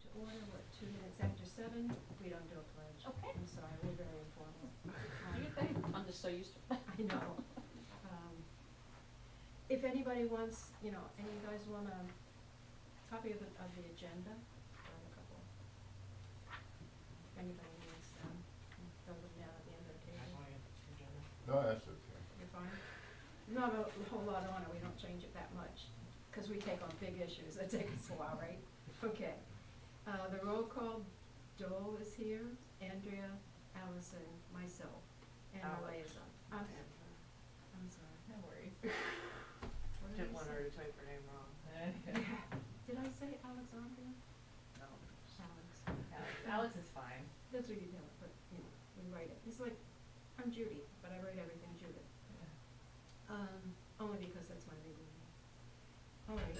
to order, we're 2 minutes after 7, we don't do a pledge. Okay. I'm sorry, we're very informal. Do your thing. I'm just so used to it. I know. If anybody wants, any of you guys want a copy of the agenda, I have a couple. If anybody needs them, throw them down at the end of the table. No, that's okay. You're fine? Not a whole lot on it, we don't change it that much, because we take on big issues, that take us a while, right? Okay. The roll call, Dole is here, Andrea, Allison, myself, and our liaison. I'm sorry. No worries. What did Didn't I want say? her to type her name wrong. Did I say Alexandria? No. Alex. Alex is fine. That's what you do, but, we write it. It's like, I'm Judy, but I write everything Judith. Only because that's my legal name. All right,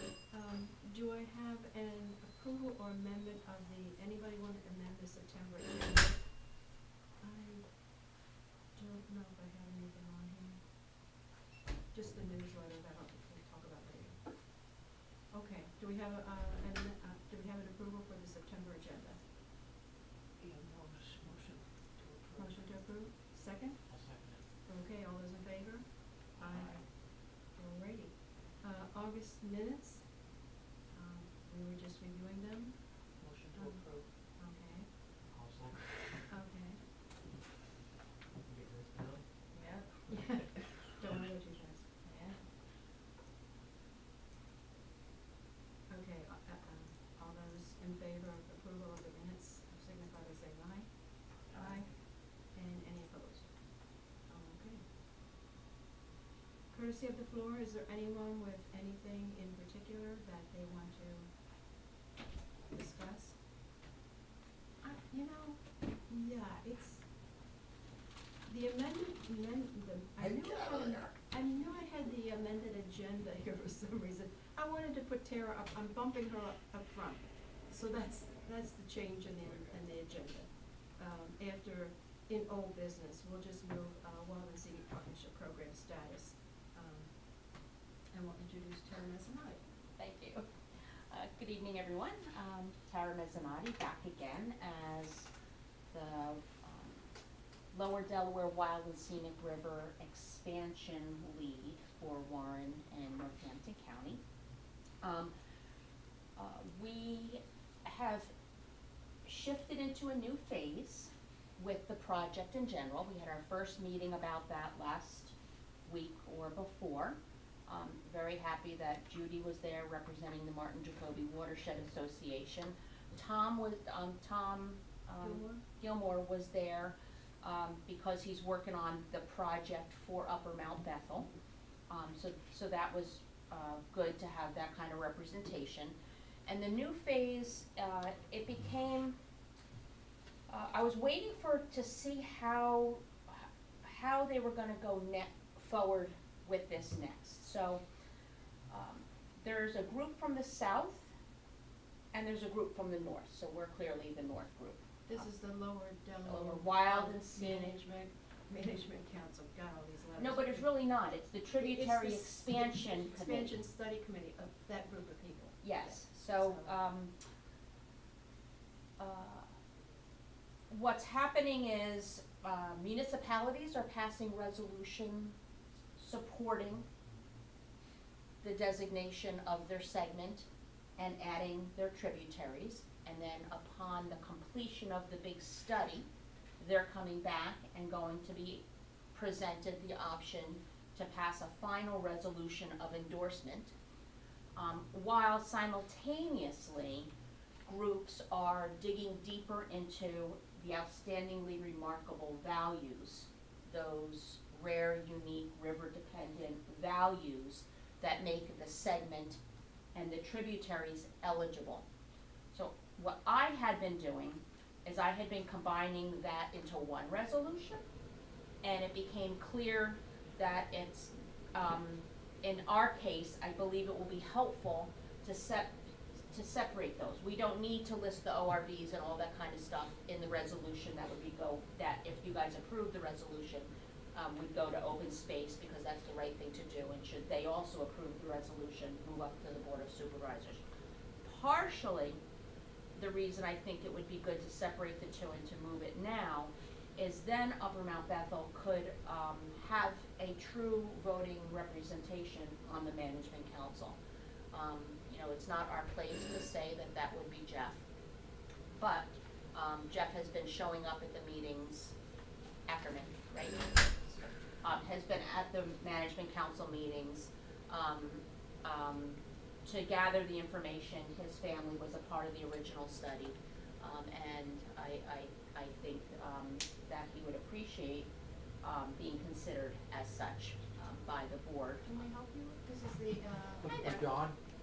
do I have an approval or amendment of anybody want to amend the September agenda? I don't know if I have anything on here. Just the newsletter that we'll talk about later. Okay, do we have an approval for the September agenda? Yeah, motion to approve. Motion to approve, second? I'll second it. Okay, all those in favor? Aye. Alrighty. August minutes, we were just reviewing them. Motion to approve. Okay, I'll second. okay. Get this bill? Yeah. Yeah, don't know what you guys. Yeah. Okay, all those in favor of approval of the minutes signify by saying aye. Aye. And any opposed? Okay. Courtesy of the floor, is there anyone with anything in particular that they want to discuss? It's, the I knew I had the amended agenda here for some reason. I wanted to put Tara up, I'm bumping her up front. So that's the change in the agenda. After, in old business, we'll just move, Wild and Scenic Partnership Program status. And we'll introduce Tara Mezzanotte. Thank you. Good evening, everyone. Tara Mezzanotte back again as the Lower Delaware Wild and Scenic River Expansion Lead for Warren and Northampton County. We have shifted into a new phase with the project in general. We had our first meeting about that last week or before. Very happy that Judy was there representing the Martin Jacoby Watershed Association. Tom Gilmore was there because he's working on the project for Upper Mount Bethel. So that was good to have that kind of representation. And the new phase, it became, I was waiting to see how they were gonna go forward with this next. So there's a group from the south and there's a group from the north, so we're clearly the north group. This is the Lower Delaware Wild and Scenic Management Council, got all these letters. No, but it's really not, it's the Tributary It's the Expansion Committee. Expansion Study Committee of that group of people. Yes, so, what's happening is, municipalities are passing resolutions supporting the designation of their segment and adding their tributaries. And then upon the completion of the big study, they're coming back and going to be presented the option to pass a final resolution of endorsement. While simultaneously, groups are digging deeper into the outstandingly remarkable values, those rare, unique, river-dependent values that make the segment and the tributaries eligible. So what I had been doing is I had been combining that into one resolution, and it became clear that it's, in our case, I believe it will be helpful to separate those. We don't need to list the ORVs and all that kind of stuff in the resolution. That would that if you guys approve the resolution, would go to open space because that's the right thing to do. And should they also approve the resolution, move up to the Board of Supervisors. Partially, the reason I think it would be good to separate the two and to move it now is then Upper Mount Bethel could, have a true voting representation on the management council. You know, it's not our place to say that that would be Jeff. But, Jeff has been showing up at the meetings, Ackerman, right? Has been at the management council meetings, to gather the information. His family was a part of the original study. And I think, that he would appreciate, being considered as such, by the board. Can we help you? This is the, Hi there.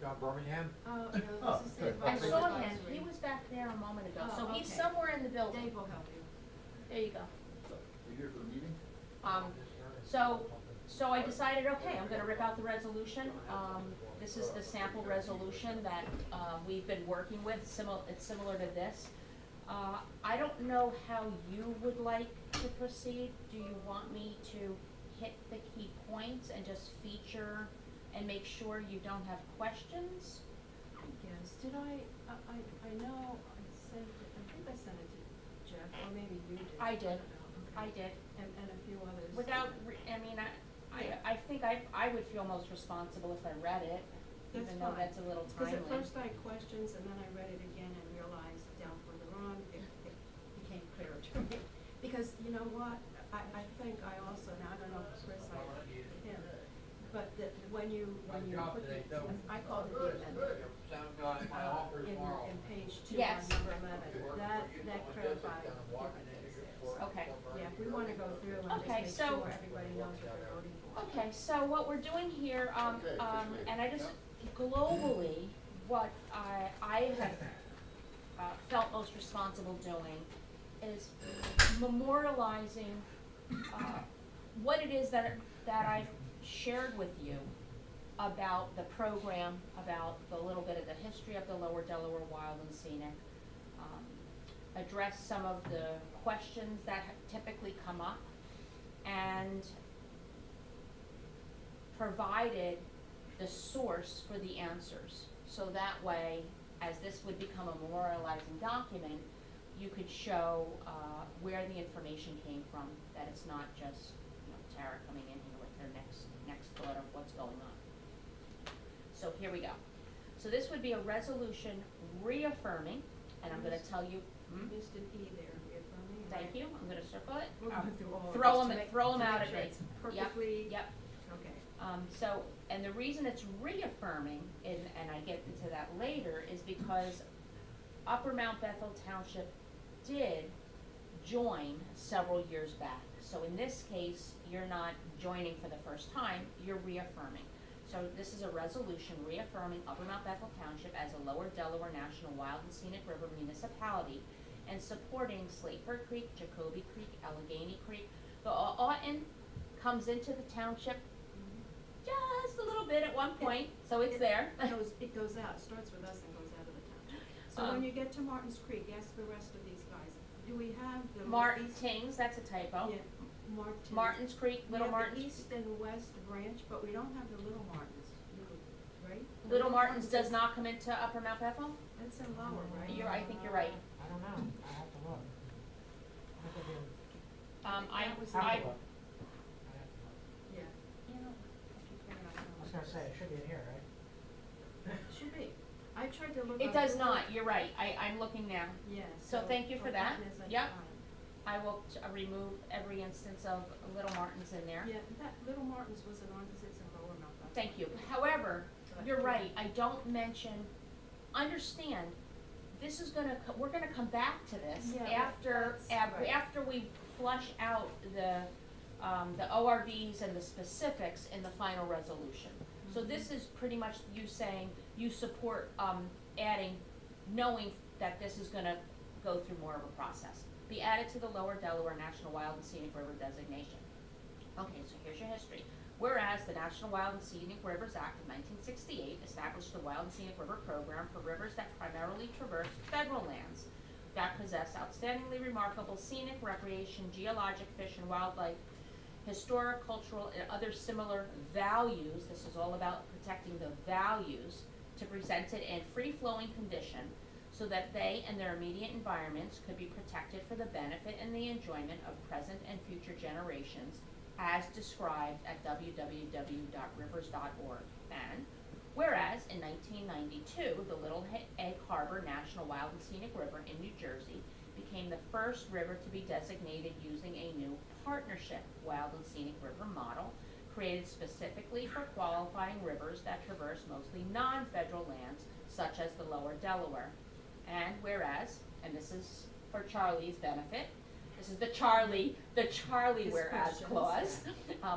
John Birmingham? oh, no, Oh, this is the good. I advisory. saw him, he was back there a moment ago, so Oh, he's okay. somewhere in the building. Dave will help you. There you go. You here for the meeting? So I decided, okay, I'm gonna rip out the resolution. This is the sample resolution that, we've been working with, it's similar to this. I don't know how you would like to proceed. Do you want me to hit the key points and just feature and make sure you don't have questions? Yes, did I know I sent it, I think I sent it to Jeff, or maybe you did. I did. don't know. I Okay. did. And a few others. I think I would feel most responsible if I read it, That's even though fine. that's a little timely. Because at first I had questions, and then I read it again and realized down further on, it became clearer to me. Because you know what, I think I also, now I don't know if Chris, him, but that when you put the, I called it the amendment. In page 2 Yes. on number 11, that clarified different things there. Okay. Yeah, if we wanna go through and Okay, just so- make sure everybody knows what they're voting for. Okay, so what we're doing here, and I just, globally, what I have felt most responsible doing is memorializing what it is that I've shared with you about the program, about the little bit of the history of the Lower Delaware Wild and Scenic, address some of the questions that typically come up, and provided the source for the answers. So that way, as this would become a memorializing document, you could show where the information came from, that it's not just, you know, Tara coming in here with her next thought of what's going on. So here we go. So this would be a resolution reaffirming, and I'm gonna tell you, Missed an E there, reaffirming. thank you, I'm gonna circle it. We'll go through all of Throw this them, to make- throw them to out make at sure me. it's Yep, perfectly, Yep, okay. so, and the reason it's reaffirming, and I get into that later, is because Upper Mount Bethel Township did join several years back. So in this case, you're not joining for the first time, you're reaffirming. So this is a resolution reaffirming Upper Mount Bethel Township as a Lower Delaware National Wild and Scenic River municipality and supporting Slateford Creek, Jacoby Creek, Allegheny Creek. The Auten comes into the township just a little bit at one point, so it's there. It goes out, starts with us and goes out of the town. So when you get to Martin's Creek, ask the rest of these guys, do we have the? Martins, that's a typo. Yeah, Martin. Martin's Creek, Little Martin's. We have the east and west branch, but we don't have the Little Martins, right? Little Martin's does not come into Upper Mount Bethel? That's in Lower, right? I think you're right. I don't know, I have to look. I have to do, That was I have I, to look. I have to look. Yeah. You know, I keep figuring out I was gonna say, it should be in here, right? Should be. I tried to look. it on does Google. not, you're right, I'm looking now. Yeah. So thank you for that. Martin is at Yep. the bottom. I will remove every instance of Little Martin's in there. Yeah, that Little Martin's wasn't on, because it's in Lower Mount Bethel. Thank you. However, you're right, I don't mention, understand, this is gonna, we're gonna come back to this Yeah, after, that's right. after we flush out the ORVs and the specifics in the final resolution. So this is pretty much you saying you support, adding, knowing that this is gonna go through more of a process. Be added to the Lower Delaware National Wild and Scenic River designation. Okay, so here's your history. Whereas the National Wild and Scenic Rivers Act of 1968 established the Wild and Scenic River Program for rivers that primarily traverse federal lands that possess outstandingly remarkable scenic, recreation, geologic, fish and wildlife, historic, cultural, and other similar values. This is all about protecting the values to present it in free-flowing condition so that they and their immediate environments could be protected for the benefit and the enjoyment of present and future generations, as described at www.rivers.org. And whereas in 1992, the Little Egg Harbor National Wild and Scenic River in New Jersey became the first river to be designated using a new partnership wild and scenic river model created specifically for qualifying rivers that traverse mostly non-federal lands, such as the lower Delaware. And whereas, and this is for Charlie's benefit, this is the Charlie His whereas questions, clause.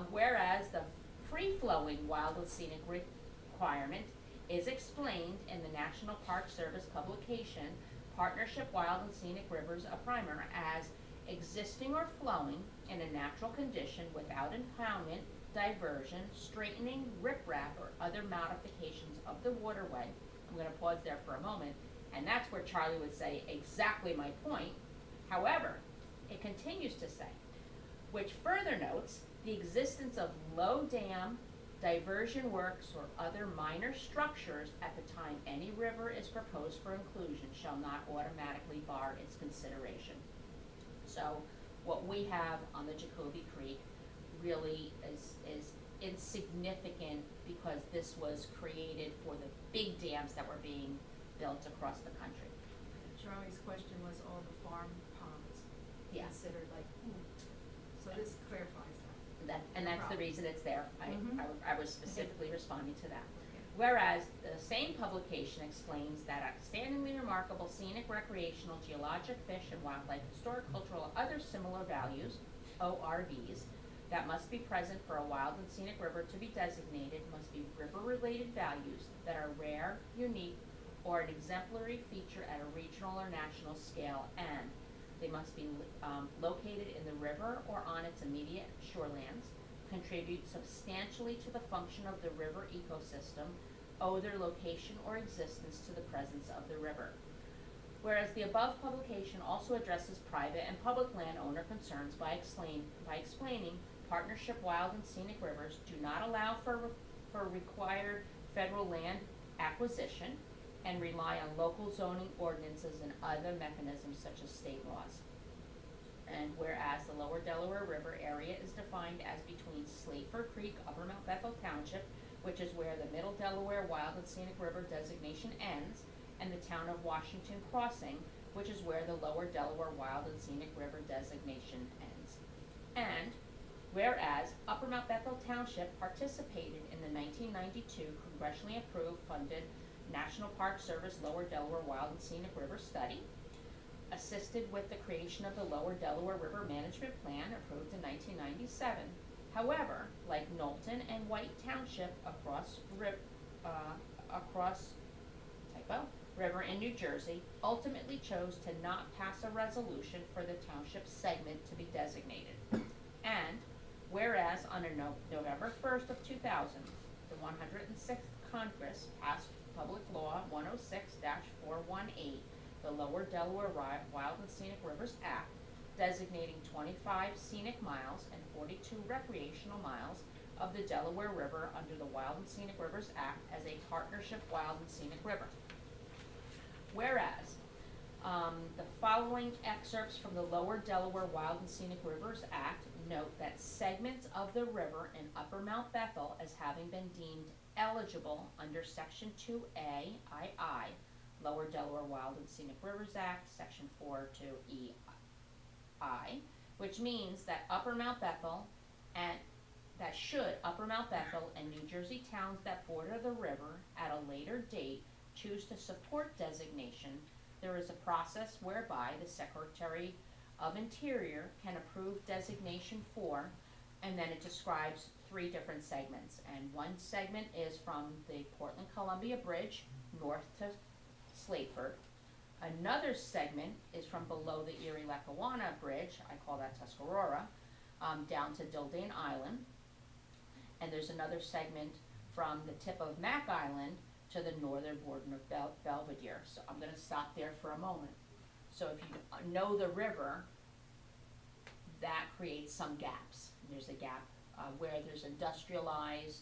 Whereas the free-flowing wild and scenic requirement is explained in the National Park Service publication, Partnership Wild and Scenic Rivers, a primer, as existing or flowing in a natural condition without impoundment, diversion, straightening, riprap, or other modifications of the waterway. I'm going to pause there for a moment, and that's where Charlie would say exactly my point. However, it continues to say, which further notes the existence of low dam, diversion works, or other minor structures at the time any river is proposed for inclusion shall not automatically bar its consideration. So what we have on the Jacoby Creek really is insignificant because this was created for the big dams that were being built across the country. Charlie's question was all the farm ponds Yeah. considered like, so this clarifies that. And No that's the problem. reason it's there. Mhm. I was specifically responding to that. Okay. Whereas the same publication explains that outstandingly remarkable scenic, recreational, geologic, fish and wildlife, historic, cultural, other similar values, ORVs, that must be present for a wild and scenic river to be designated must be river-related values that are rare, unique, or an exemplary feature at a regional or national scale, and they must be located in the river or on its immediate shorelands, contribute substantially to the function of the river ecosystem, owe their location or existence to the presence of the river. Whereas the above publication also addresses private and public landowner concerns by explaining partnership wild and scenic rivers do not allow for required federal land acquisition and rely on local zoning ordinances and other mechanisms such as state laws. And whereas the lower Delaware River area is defined as between Slater Creek, Upper Mount Bethel Township, which is where the Middle Delaware Wild and Scenic River designation ends, and the town of Washington Crossing, which is where the lower Delaware Wild and Scenic River designation ends. And whereas Upper Mount Bethel Township participated in the 1992 congressionally approved funded National Park Service Lower Delaware Wild and Scenic River Study, assisted with the creation of the Lower Delaware River Management Plan approved in 1997. However, like Knowlton and White Township across River in New Jersey, ultimately chose to not pass a resolution for the township segment to be designated. And whereas on November 1st of 2000, the 106th Congress passed Public Law 106-418, the Lower Delaware Wild and Scenic Rivers Act, designating 25 scenic miles and 42 recreational miles of the Delaware River under the Wild and Scenic Rivers Act as a partnership wild and scenic river. Whereas the following excerpts from the Lower Delaware Wild and Scenic Rivers Act note that segments of the river in Upper Mount Bethel as having been deemed eligible under Section 2A II, Lower Delaware Wild and Scenic Rivers Act, Section 4.2 which means that Upper Mount Bethel and Upper Mount Bethel and New Jersey towns that border the river at a later date choose to support designation, there is a process whereby the Secretary of Interior can approve designation for, and then it describes 3 different segments. And one segment is from the Portland-Columbia Bridge north to Slateford. Another segment is from below the Erie-Lackawanna Bridge, I call that Tuscarora, down to Dildane Island. And there's another segment from the tip of Mack Island to the northern border of Belvedere. So I'm going to stop there for a moment. So if you know the river, that creates some gaps. There's a gap where there's industrialized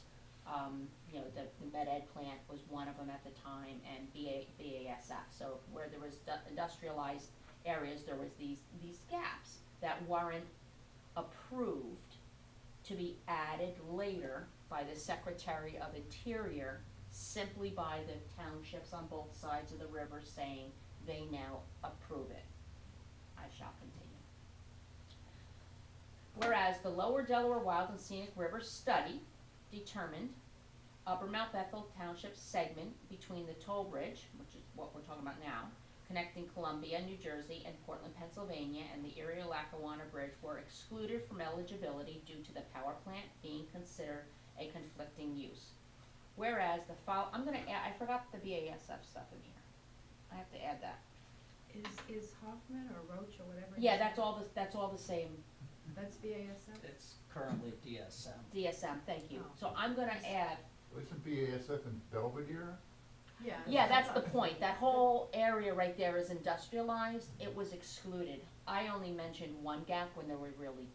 you know, the med ed plant was one of them at the time, and BASF. So where there was industrialized areas, there was these gaps that weren't approved to be added later by the Secretary of Interior, simply by the townships on both sides of the river saying they now approve it. I shall continue. Whereas the Lower Delaware Wild and Scenic River study determined Upper Mount Bethel Township segment between the toll bridge, which is what we're talking about now, connecting Columbia, New Jersey, and Portland, Pennsylvania, and the Erie-Lackawanna Bridge were excluded from eligibility due to the power plant being considered a conflicting use. Whereas I'm gonna add, I forgot the BASF stuff in here. I have to add that. Is Hoffman or Roach or whatever? Yeah, that's all the same. That's BASF? It's currently DSM. DSM, thank you. Oh. So I'm gonna add, Isn't BASF in Belvedere? yeah, that's the point. That whole area right there is industrialized. It was excluded. I only mentioned one gap when there were really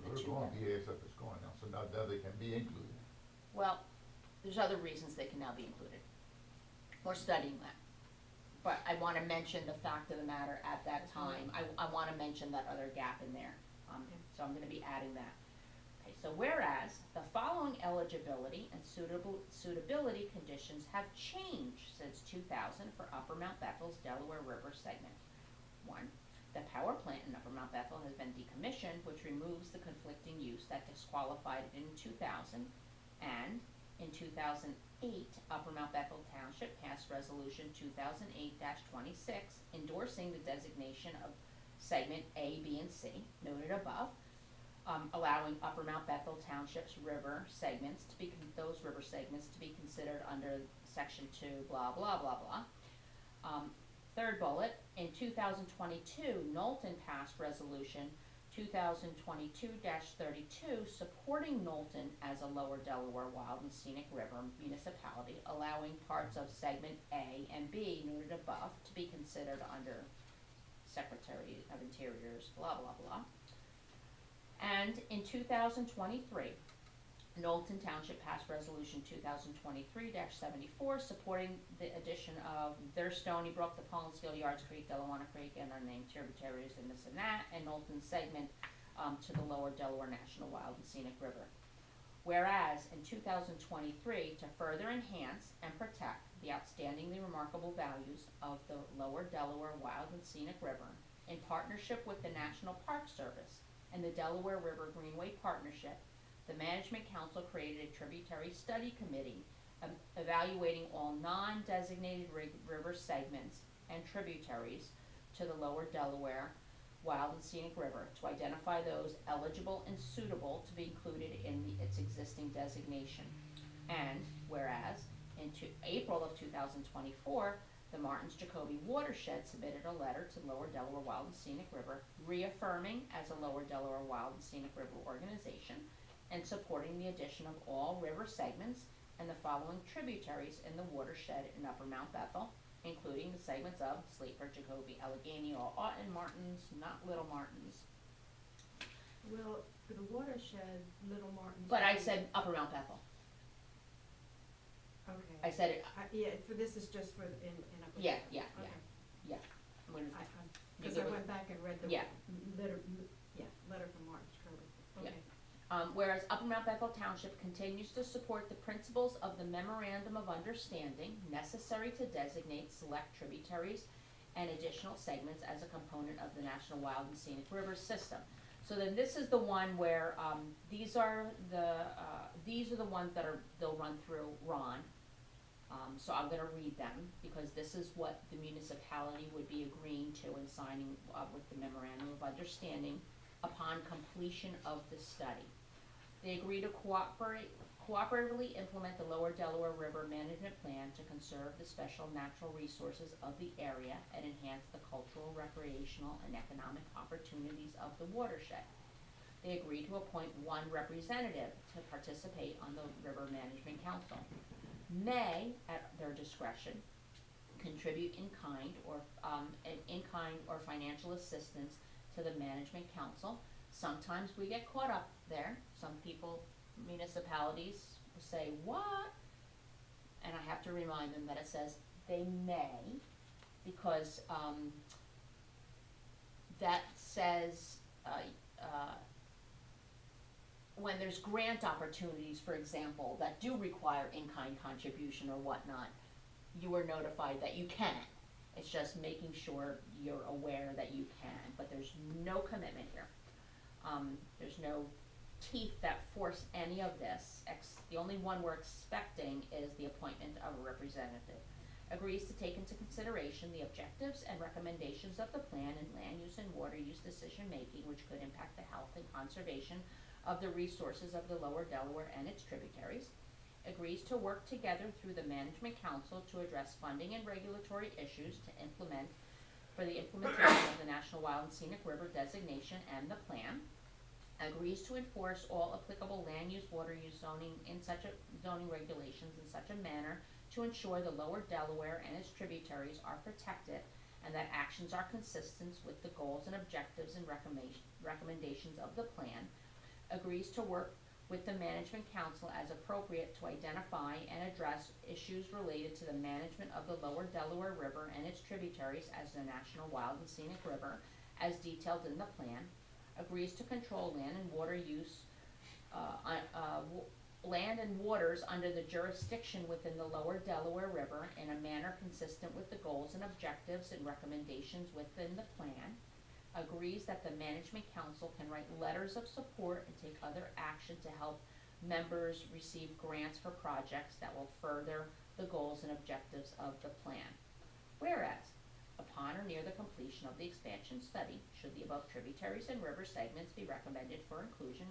the They're two going, gaps. BASF is going now, so now they can be included. Well, there's other reasons they can now be included. We're studying that. But I wanna mention the fact of the matter at that time. I wanna mention that other gap in there. So I'm gonna be adding that. Okay, so whereas the following eligibility and suitability conditions have changed since 2000 for Upper Mount Bethel's Delaware River segment. 1, the power plant in Upper Mount Bethel has been decommissioned, which removes the conflicting use that disqualified it in 2000, and in 2008, Upper Mount Bethel Township passed Resolution 2008-26, endorsing the designation of segment A, B, and C, noted above, allowing Upper Mount Bethel Township's river segments to be, those river segments to be considered under Section 2, blah, blah, blah, blah. Third bullet, in 2022, Knowlton passed Resolution 2022-32, supporting Knowlton as a Lower Delaware Wild and Scenic River municipality, allowing parts of segment A and B noted above to be considered under Secretary of Interior's blah, blah, blah. And in 2023, Knowlton Township passed Resolution 2023-74, supporting the addition of their Stony Brook, the Pollenskill, Yards Creek, Delawanna Creek, and unnamed tributaries and this and that, and Knowlton segment to the Lower Delaware National Wild and Scenic River. Whereas in 2023, to further enhance and protect the outstandingly remarkable values of the Lower Delaware Wild and Scenic River, in partnership with the National Park Service and the Delaware River Greenway Partnership, the Management Council created a tributary study committee evaluating all non-designated river segments and tributaries to the Lower Delaware Wild and Scenic River to identify those eligible and suitable to be included in its existing designation. And whereas in April of 2024, the Martins Jacoby Watershed submitted a letter to Lower Delaware Wild and Scenic River, reaffirming as a Lower Delaware Wild and Scenic River organization and supporting the addition of all river segments and the following tributaries in the watershed in Upper Mount Bethel, including the segments of Sleaford, Jacoby, Allegheny, and Martins, not Little Martins. Well, for the watershed, Little Martins. But I said Upper Mount Bethel. Okay. I said it, Yeah, for this is just for, in Upper Yeah, Bethel. yeah, Okay. I'm gonna, Because You I go went back and read the Yeah. letter from Martin Jacoby. Yeah. Okay. whereas Upper Mount Bethel Township continues to support the principles of the Memorandum of Understanding necessary to designate select tributaries and additional segments as a component of the National Wild and Scenic Rivers System. So then this is the one where, these are the ones that they'll run through Ron. So I'm gonna read them, because this is what the municipality would be agreeing to and signing, with the Memorandum of Understanding upon completion of the study. They agree to cooperatively implement the Lower Delaware River Management Plan to conserve the special natural resources of the area and enhance the cultural, recreational, and economic opportunities of the watershed. They agree to appoint one representative to participate on the River Management Council. May, at their discretion, contribute in kind or financial assistance to the Management Council. Sometimes we get caught up there. Some people, municipalities, will say, what? And I have to remind them that it says they may, because, that says, when there's grant opportunities, for example, that do require in-kind contribution or whatnot, you are notified that you can. It's just making sure you're aware that you can, but there's no commitment here. There's no teeth that force any of this. The only one we're expecting is the appointment of a representative. Agrees to take into consideration the objectives and recommendations of the plan in land use and water use decision-making, which could impact the health and conservation of the resources of the lower Delaware and its tributaries. Agrees to work together through the Management Council to address funding and regulatory issues for the implementation of the National Wild and Scenic River designation and the plan. Agrees to enforce all applicable land use, water use zoning regulations in such a manner to ensure the lower Delaware and its tributaries are protected and that actions are consistent with the goals and objectives and recommendations of the plan. Agrees to work with the Management Council as appropriate to identify and address issues related to the management of the lower Delaware River and its tributaries as the National Wild and Scenic River as detailed in the plan. Agrees to control land and water use, land and waters under the jurisdiction within the lower Delaware River in a manner consistent with the goals and objectives and recommendations within the plan. Agrees that the Management Council can write letters of support and take other action to help members receive grants for projects that will further the goals and objectives of the plan. Whereas, upon or near the completion of the expansion study, should the above tributaries and river segments be recommended for inclusion,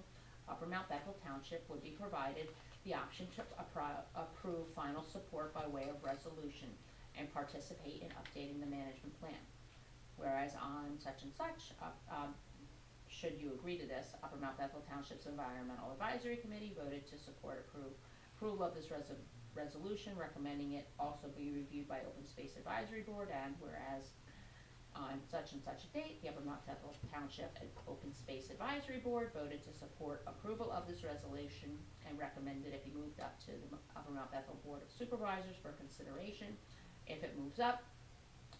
Upper Mount Bethel Township would be provided the option to approve final support by way of resolution and participate in updating the management plan. Whereas on such and such, should you agree to this, Upper Mount Bethel Township's Environmental Advisory Committee voted to support approval of this resolution, recommending it also be reviewed by Open Space Advisory Board, and whereas on such and such a date, the Upper Mount Bethel Township Open Space Advisory Board voted to support approval of this resolution and recommended it be moved up to the Upper Mount Bethel Board of Supervisors for consideration. If it moves up,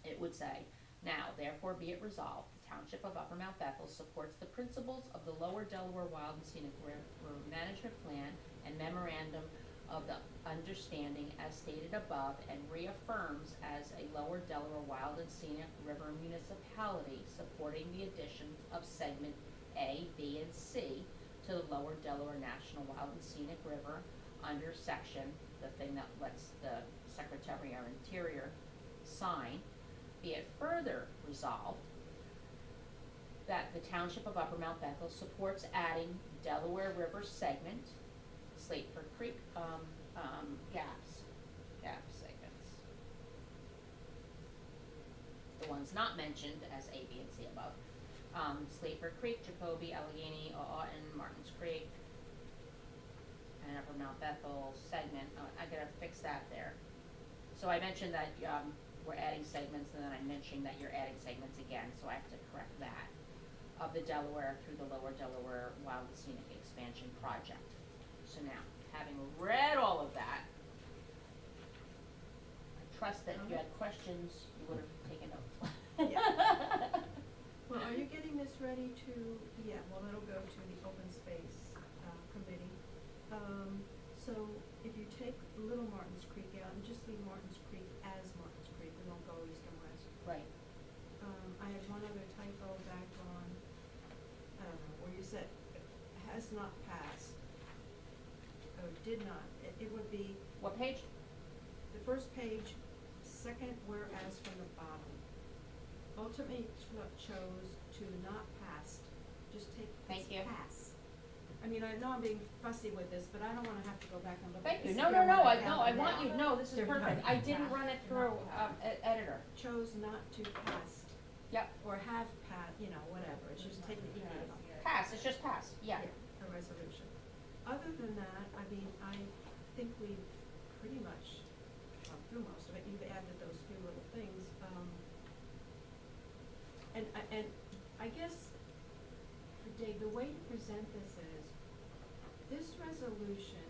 it would say, now therefore be it resolved, the Township of Upper Mount Bethel supports the principles of the Lower Delaware Wild and Scenic River Management Plan and Memorandum of the Understanding as stated above, and reaffirms as a Lower Delaware Wild and Scenic River municipality supporting the additions of segment A, B, and C to the Lower Delaware National Wild and Scenic River under section, the thing that lets the Secretary of Interior sign. Be it further resolved that the Township of Upper Mount Bethel supports adding Delaware River segment, Slateford Creek, gap segments. The ones not mentioned as A, B, and C above. Slateford Creek, Jacoby, Allegheny, Oughton, Martins Creek, and Upper Mount Bethel segment. I gotta fix that there. So I mentioned that, we're adding segments, and then I mentioned that you're adding segments again, so I have to correct that, of the Delaware through the Lower Delaware Wild and Scenic Expansion Project. So now, having read all of that, I trust that if you had questions, you would have taken notes. Yeah. Well, are you getting this ready to, yeah, well, it'll go to the Open Space, Committee. So if you take Little Martins Creek out and just leave Martins Creek as Martins Creek, we won't go east and west. Right. I had one other typo back on, I don't know, where you said has not passed, or did not, it would be What page? the first page, second whereas from the bottom. Ultimately chose to not pass, just take Thank this you. pass. I mean, I know I'm being fussy with this, but I don't wanna have to go back and look at Thank you. this. No, again when I have it want now. you, no, this is There we go. perfect. I didn't run it through, editor. Chose not to pass, Yep. or have you know, whatever, it's just take the E out. Pass, it's just pass, yeah. A resolution. Other than that, I mean, I think we've pretty much gone through most of it, you've added those few little things, and I guess, Dave, the way to present this is, this resolution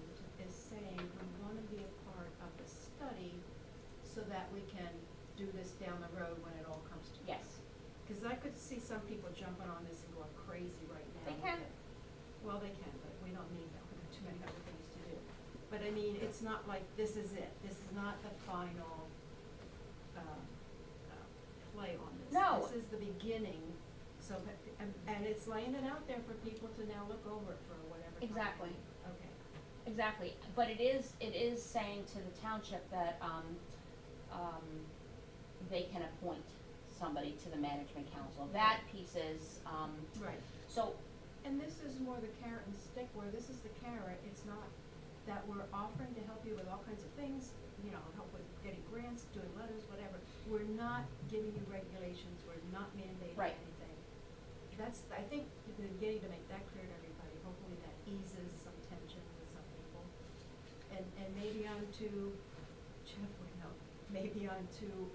is saying we wanna be a part of the study so that we can do this down the road when it all comes to. Yes. Cause I could see some people jumping on this and going crazy right now. They can. Well, they can, but we don't need that, we have too many other things to do. But I mean, it's not like this is it, this is not the final, play on this. No. This is the beginning, so, and it's laying it out there for people to now look over it for whatever time. Exactly. Okay. Exactly, but it is saying to the township that, they can appoint somebody to the management council. That piece is, Right. so, And this is more the carrot and stick, where this is the carrot, it's not that we're offering to help you with all kinds of things, you know, help with getting grants, doing letters, whatever. We're not giving you regulations, we're not mandating Right. anything. That's, I think, we're beginning to make that clear to everybody, hopefully that eases some tension with some people. And maybe I'm too, Jeff would know, maybe I'm too,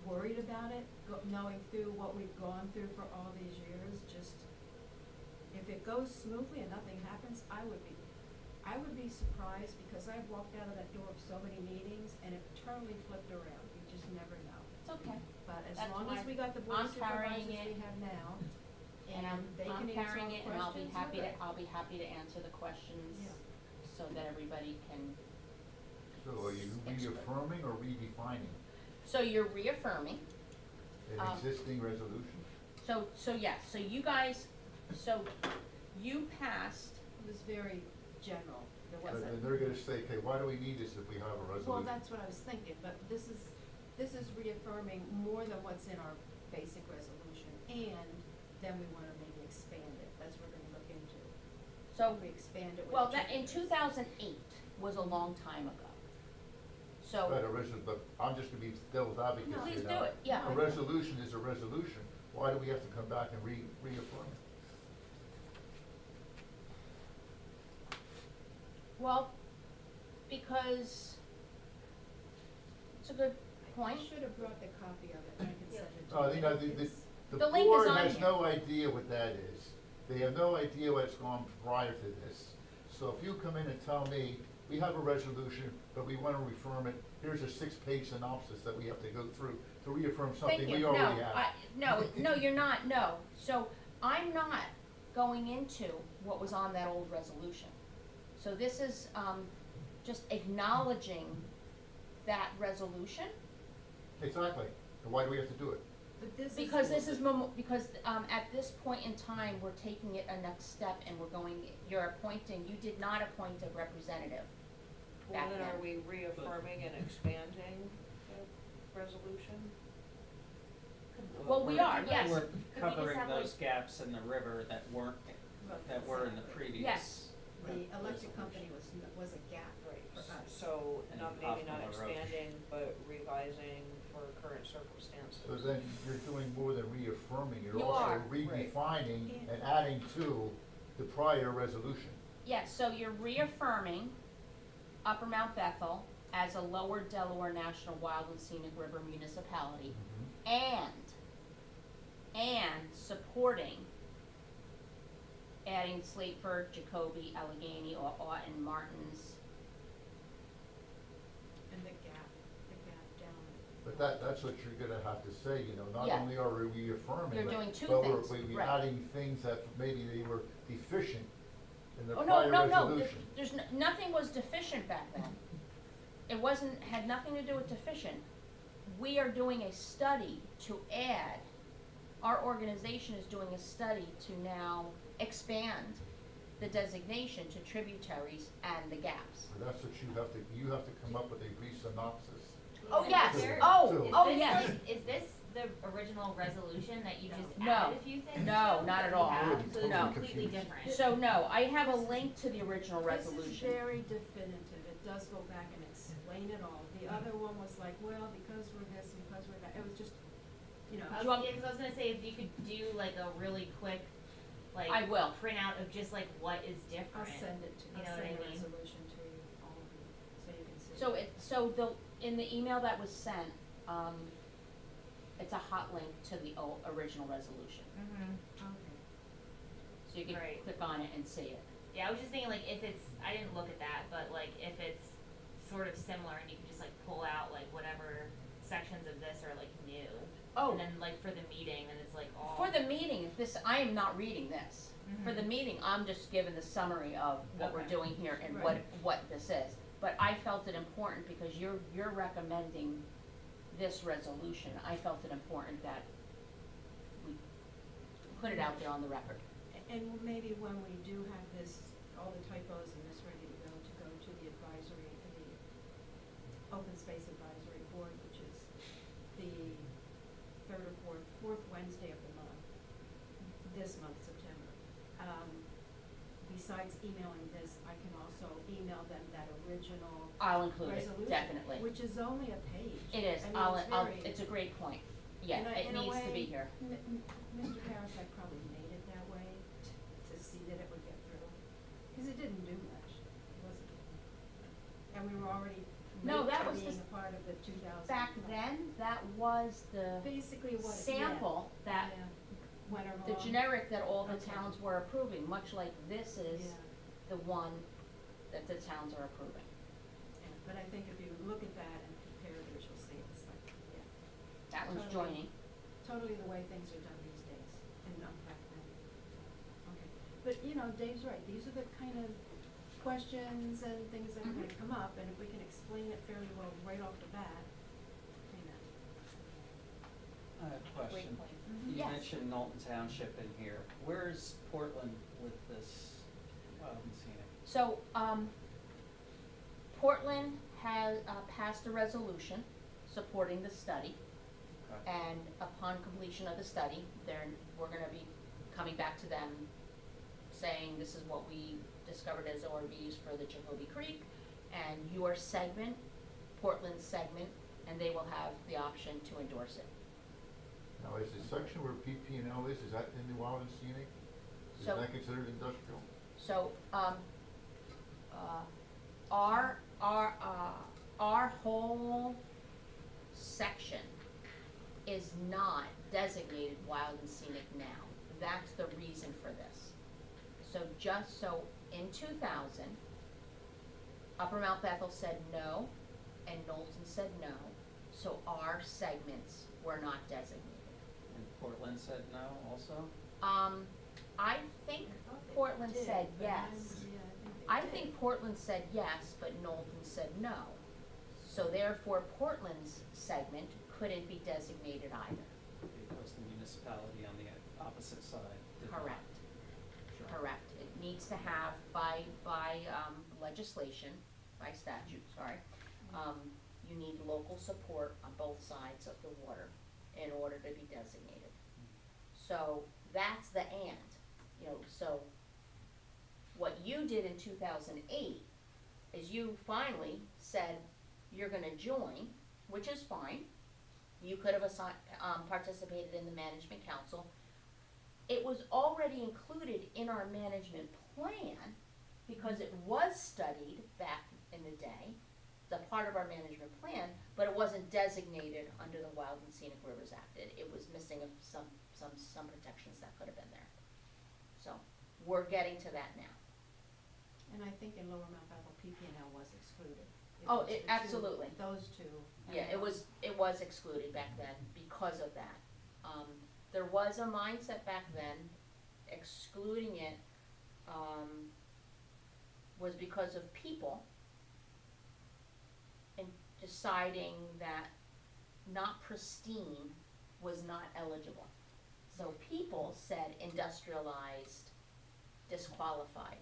worried about it, knowing through what we've gone through for all these years, just, if it goes smoothly and nothing happens, I would be surprised, because I've walked out of that door of so many meetings and it totally flipped around, you just never know. it's okay. But as That's long as why we got the board I'm of carrying supervisors we it. have now, And and they I'm can answer all carrying the it, and I'll be questions, happy we're to, good. I'll be happy to answer the questions, Yeah. so that everybody can, So are you Expert. reaffirming or redefining so you're reaffirming, an Um, existing resolution? so yes, so you guys, so you passed, It was very general, there But wasn't. then they're gonna say, okay, why do we need this if we have a resolution? Well, that's what I was thinking, but this is reaffirming more than what's in our basic resolution, and then we wanna maybe expand it, that's what we're gonna look into. so, We expand it with. well, that, in changes. 2008 was a long time ago. So, But I'm just gonna be devil's advocate No. here please now. do it, yeah. A resolution is a resolution, why do we have to come back and reaffirm it? Well, because, it's a good point. I should have brought the copy of it, and I can send it to No, you. you know, It's- The link is board on has here. no idea what that is. They have no idea what's gone prior to this. So if you come in and tell me, we have a resolution, but we wanna reaffirm it, here's a 6-page synopsis that we have to go through to reaffirm something Thank you. we already have. No, you're not, no. So, I'm not going into what was on that old resolution. So this is, just acknowledging that resolution, Exactly, and why do we have to do it? But this is. because this is because, at this point in time, we're taking it a next step and we're going, you're appointing, you did not appoint a representative Well, back then then. are we reaffirming and expanding the resolution? Well, we are, yes. We're Could we just covering have, those like- gaps in the river that weren't, that were in the previous. Yes. The electric company was a gap Right, for us. so And not, off maybe not on the road. expanding, but revising for current circumstances. So then you're doing more than reaffirming, you're You also are. redefining and adding to the prior resolution. Yes, so you're reaffirming Upper Mount Bethel as a Lower Delaware National Wild and Scenic River municipality, and supporting adding Slateford, Jacoby, Allegheny, or Auten, Martins. And the gap down. But that's what you're gonna have to say, you know, not Yeah. only are we reaffirming You're it, doing two but things, we're right. adding things that maybe they were deficient in the Oh, prior no, resolution. there's nothing was deficient back then. It had nothing to do with deficient. We are doing a study to add, our organization is doing a study to now expand the designation to tributaries and the gaps. So that's what you have to come up with a brief synopsis. Oh, And yes, is there- oh, Is oh, this yes. like- is this the original resolution that you just No. added a few things No, to not that at we all. have? I'm So it's No. completely different. So no, I have a link to the original This is resolution. very definitive, it does go back and explain it all. The other one was like, well, because we're this, because we're that, it was just, you know. I Do you want- was, yeah, 'cause I was gonna say, if you could do like a really quick, like. I will. Printout of just like what is I'll different. send it to, You I'll know what I send the mean? resolution to you, all of you, so you can see. In the email that was sent, it's a hot link to the original resolution. Mm-hmm. Okay. So you can Right. click on it and see it. Yeah, I was just thinking like if it's, I didn't look at that, but like if it's sort of similar and you can just like pull out like whatever sections of this are like new. Oh. And then like for the meeting, then it's like all. For the meeting, this, I am not reading this. For the meeting, I'm just giving the summary of what we're Okay. doing here and Right. what this is. But I felt it important because you're recommending this resolution. I felt it important that we put it out there on the record. And maybe when we do have this, all the typos and this ready to go to the advisory, the Open Space Advisory Board, which is the third or fourth Wednesday of the month, this month, September. Besides emailing this, I can also email them that original I'll include it, resolution, definitely. which is only a page. It is, I mean, I'll, very- it's a great point. Yeah, in a- it in a needs to be way, here. Mr. Parasite probably made it that way to see that it would get through, because it didn't do much, it wasn't. And we were already No, late that for was being the a part of the 2000. Back then, that was the Basically what it, sample that, yeah, went along. the generic that all the Okay. towns were approving, much like this is Yeah. the one that the towns are approving. Yeah, but I think if you look at that and compare those, you'll see it's like, yeah, That one's Totally. joining. totally the way things are done these days, and not back then. Okay, but you know, Dave's right, these are the kind of questions and things that are gonna come up, and if we can explain it fairly well right off the bat, you know. I have a question. Great point. You Yes. mentioned Knowlton Township in here. Where's Portland with this wild and scenic? So, Portland has, passed a resolution supporting the study. Okay. And upon completion of the study, we're gonna be coming back to them saying this is what we discovered as ORVs for the Jacoby Creek and your segment, Portland's segment, and they will have the option to endorse it. Now, is the section where PP&L is that in the wild and scenic? Is So- that considered industrial? So, our whole section is not designated wild and scenic now. That's the reason for this. So in 2000, Upper Mount Bethel said no, and Knowlton said no, so our segments were not designated. And Portland said no also? I think I thought they Portland did, said but yes. yeah, I they did. think Portland said yes, but Knowlton said no. So therefore, Portland's segment couldn't be designated either. Because the municipality on the opposite side did not. Correct. Sure. Correct. It needs to have by legislation, by statute, sorry, you need local support on both sides of the water in order to be designated. So that's the and, so what you did in 2008 is you finally said you're gonna join, which is fine. You could have participated in the management council. It was already included in our management plan because it was studied back in the day, the part of our management plan, but it wasn't designated under the Wild and Scenic Rivers Act. It was missing of some protections that could have been there. So, we're getting to that now. And I think in Lower Mount Bethel, PP&L was excluded. Oh, was it- the two- absolutely. Those two. and Yeah, it was excluded back then because of that. There was a mindset back then, excluding it, was because of people and deciding that not pristine was not eligible. So people said industrialized, disqualified.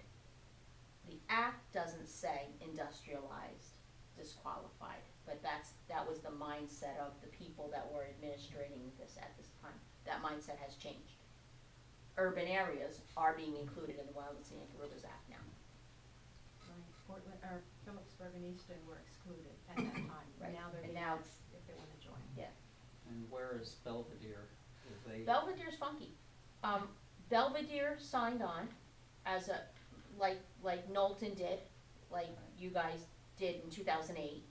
The act doesn't say industrialized, disqualified, but that was the mindset of the people that were administrating this at this time. That mindset has changed. Urban areas are being included in the Wild and Scenic Rivers Act now. Right, Portland, or Phillipsburg and Easton were excluded at that time. Right, Now they're and being now asked if they wanna join. Yeah. And where is Belvedere? Is they? Belvedere's funky. Belvedere signed on as a, like Knowlton did, like you guys did in 2008.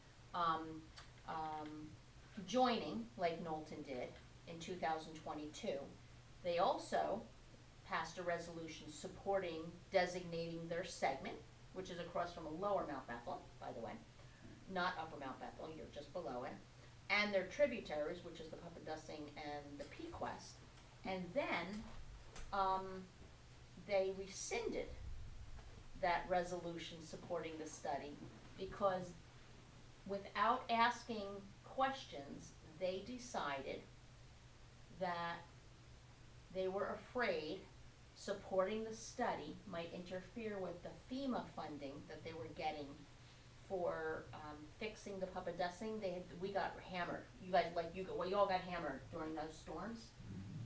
Joining, like Knowlton did in 2022. They also passed a resolution supporting designating their segment, which is across from lower Mount Bethel, by the way, not upper Mount Bethel, you're just below it, and their tributaries, which is the Papadusing and the Pequest. And then, they rescinded that resolution supporting the study because without asking questions, they decided that they were afraid supporting the study might interfere with the FEMA funding that they were getting for fixing the Papadusing. We got hammered. You guys, you all got hammered during those storms.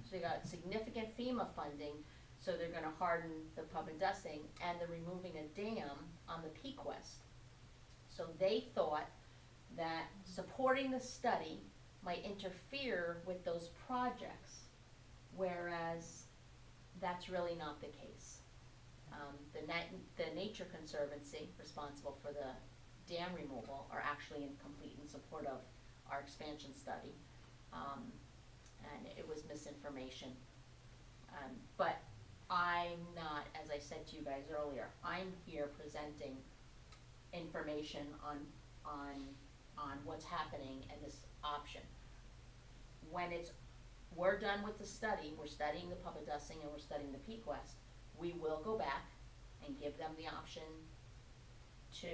So they got significant FEMA funding, so they're gonna harden the Papadusing, and they're removing a dam on the Pequest. So they thought that supporting the study might interfere with those projects, whereas that's really not the case. The Nature Conservancy, responsible for the dam removal, are actually in support of our expansion study, and it was misinformation. But I'm not, as I said to you guys earlier, I'm here presenting information on what's happening and this option. When we're done with the study, we're studying the Papadusing and we're studying the Pequest, we will go back and give them the option to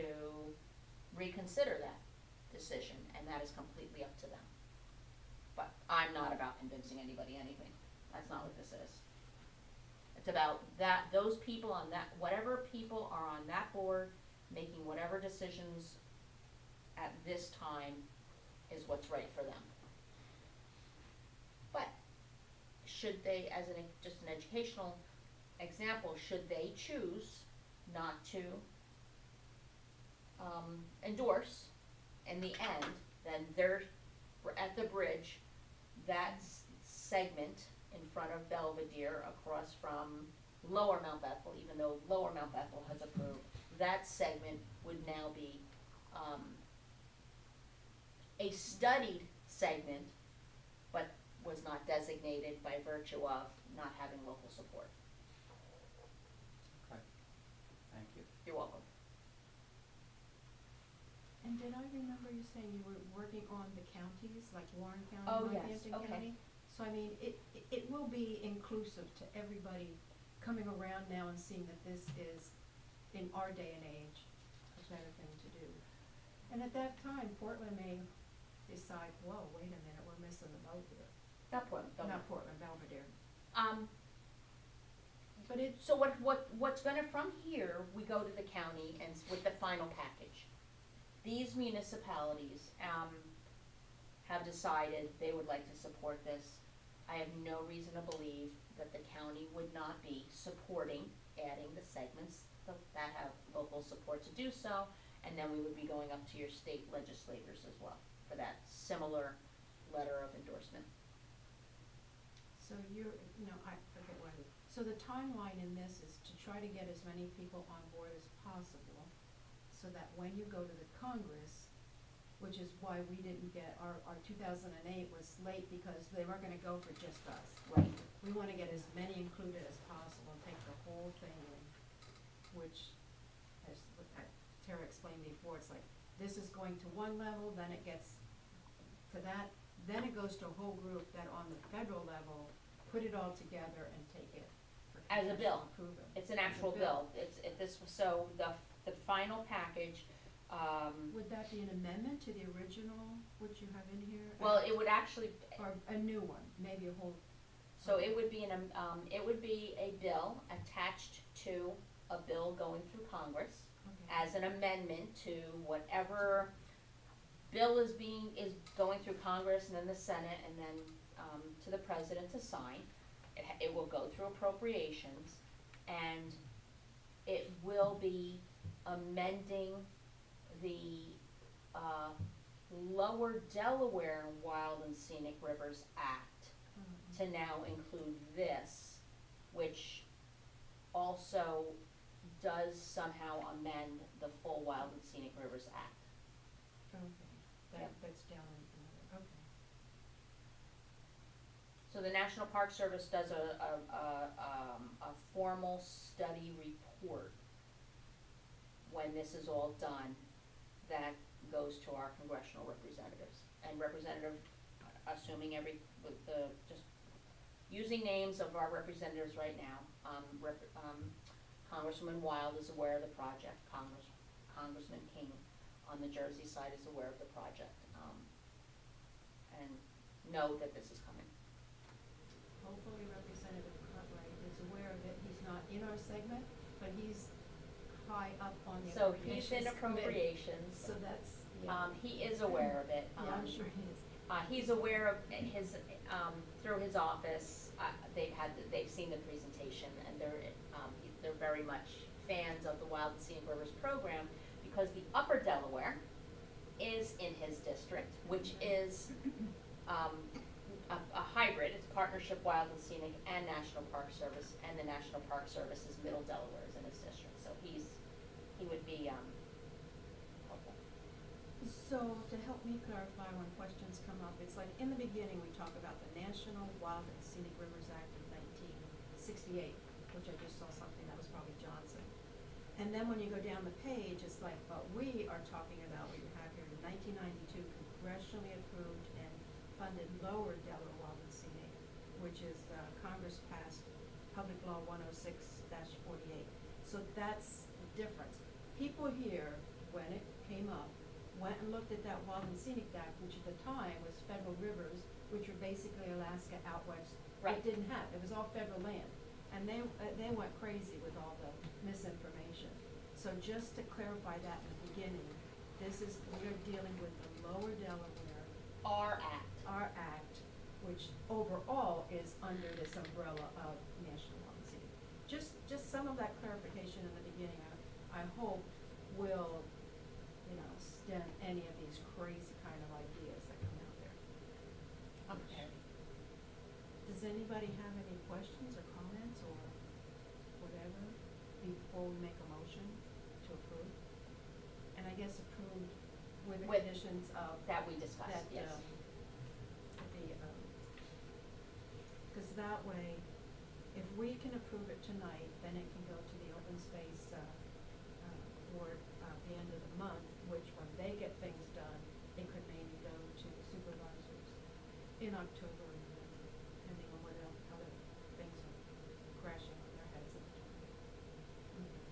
reconsider that decision, and that is completely up to them. But I'm not about convincing anybody anything. That's not what this is. It's about those people on that, whatever people are on that board, making whatever decisions at this time is what's right for them. But should they, as just an educational example, should they choose not to endorse in the end, then they're at the bridge, that segment in front of Belvedere across from lower Mount Bethel, even though lower Mount Bethel has approved, that segment would now be a studied segment, but was not designated by virtue of not having local support. Okay, thank you. You're welcome. And did I remember you saying you were working on the counties, like Warren County, Oh, yes, Northampton okay. County? So I mean, it will be inclusive to everybody coming around now and seeing that this is, in our day and age, a better thing to do. And at that time, Portland may decide, whoa, wait a minute, we're missing the boat here. Not Portland, Not Portland, Belvedere. But it's, So what's gonna, from here, we go to the county and with the final package. These municipalities, have decided they would like to support this. I have no reason to believe that the county would not be supporting adding the segments that have local support to do so, and then we would be going up to your state legislators as well for that similar letter of endorsement. so I forget what it is. So the timeline in this is to try to get as many people on board as possible, so that when you go to the Congress, which is why we didn't get, our 2008 was late because they weren't gonna go for just us. Right. We wanna get as many included as possible and take the whole thing in, which, as Tara explained before, it's like, this is going to one level, then it gets to that, then it goes to a whole group that on the federal level, put it all together and take it for As a bill. congressional approval. It's an As a actual bill. So the final package, Would that be an amendment to the original, which you have in here? well, it would actually, Or a new one, maybe a whole, so it would be it would be a bill attached to a bill going through Congress okay. as an amendment to whatever bill is going through Congress and then the Senate and then, to the president to sign. It will go through appropriations, and it will be amending the, Lower Delaware Wild and Scenic Rivers Act to now include this, which also does somehow amend the full Wild and Scenic Rivers Act. Okay, Yep. that's down in another, okay. So So the National Park Service does a formal study report when this is all done, that goes to our congressional representatives. And representative, assuming with just using names of our representatives right now, Congresswoman Wild is aware of the project, Congressman King on the Jersey side is aware of the project, and know that this is coming. Hopefully Representative Cartwright is aware of it. He's not in our segment, but he's high up on the So appropriations he's in committee. appropriations. So that's, yeah. He is aware of it. Yeah, I'm sure he is. He's aware of his, through his office, they've seen the presentation, and they're very much fans of the Wild and Scenic Rivers program, because the Upper Delaware is in his district, which is, a hybrid. It's Partnership Wild and Scenic and National Park Service, and the National Park Service's Middle Delaware is in his district, so he would be, helpful. So to help me clarify when questions come up, it's like in the beginning, we talk about the National Wild and Scenic Rivers Act of 1968, which I just saw something, that was probably Johnson. And then when you go down the page, it's like, but we are talking about, we have here the 1992 congressionally approved and funded Lower Delaware Wild and Scenic, which is Congress passed Public Law 106-48. So that's the difference. People here, when it came up, went and looked at that Wild and Scenic Act, which at the time was federal rivers, which were basically Alaska out west. Right. It didn't have, it was all federal land. And they went crazy with all the misinformation. So just to clarify that in the beginning, we're dealing with the Lower Delaware, Our our act, which overall is under this umbrella of National Wild and Scenic. Just some of that clarification in the beginning, I hope will, stem any of these crazy kind of ideas that come out there. Okay. Does anybody have any questions or comments or whatever before we make a motion to approve? And I guess approve with the With- conditions of. That we discussed, That, yes. Because that way, if we can approve it tonight, then it can go to the open space, board, at the end of the month, which when they get things done, it could maybe go to the supervisors in October, and then depending on what other things are crashing on their heads at the time. Okay.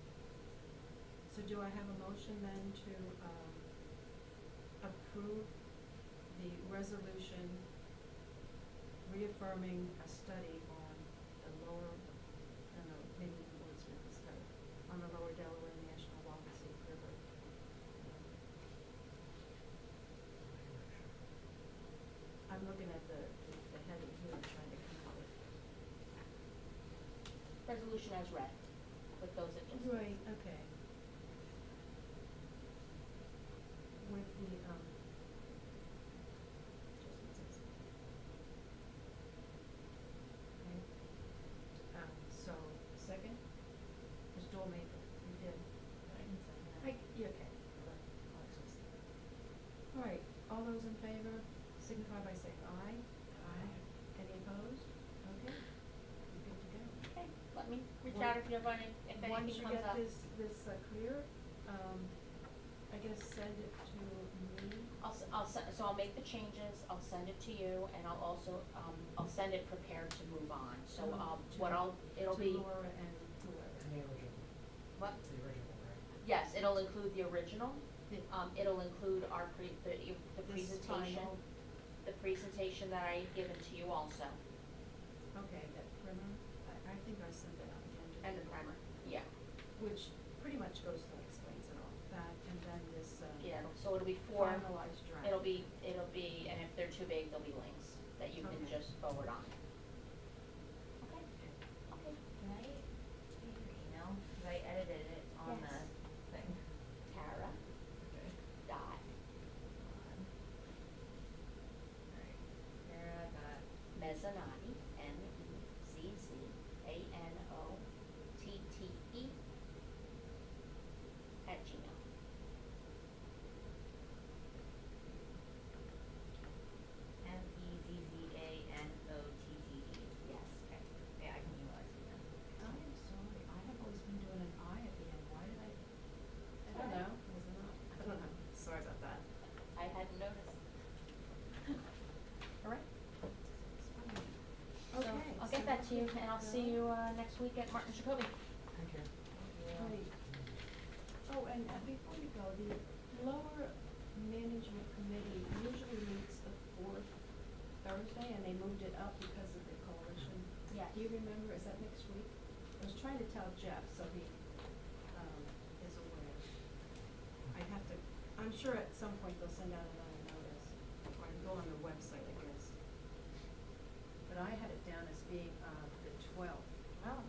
So do I have a motion then to, approve the resolution reaffirming a study on the lower, I don't know, maybe the wordsmith the study, on the Lower Delaware National Wild and Scenic River. I'm looking at the heading here, trying to come up with. Resolution as read, with those adjustments. Right, okay. With the, adjustments. Okay. So, second? Because Joel made it, you did. Yeah, okay. All right, all those in favor signify by saying aye. Aye. Any opposed? Okay, you're good to go. Okay, let me reach Once- out if you have any, if anything comes up. Once you get this clear, I guess send it to me. So I'll make the changes, I'll send it to you, and I'll also, I'll send it prepared to move on, so it'll be, To Laura and whoever. And the original, what? the original, right? Yes, it'll include the original, Yeah. it'll include the This presentation, final. the presentation that I given to you also, Okay, that primer, I think I sent that out again. and the primer, yeah. Which pretty much goes through, explains it all, that, and then this, Yeah, so it'll be four, finalized draft. it'll be, and if they're too big, there'll be links that you can Okay. just forward on. Okay, okay. Can I get your email? Cause I edited it on Yes. the thing. Tara Okay. dot Alright. Sarah got, Mezzanotte, Mezzanotte, @gmail. Mezzanotte to you, and I'll see you, next week at Martin Jacoby. Thank you. Right. Oh, and before you go, the lower management committee usually meets the fourth Thursday, and they moved it up because of the coalition. Yes. Do you remember, is that next week? I was trying to tell Jeff, so he, is aware. I have to, I'm sure at some point they'll send out another notice, or I can go on the website, I guess. But I had it down as being, the 12th. Oh.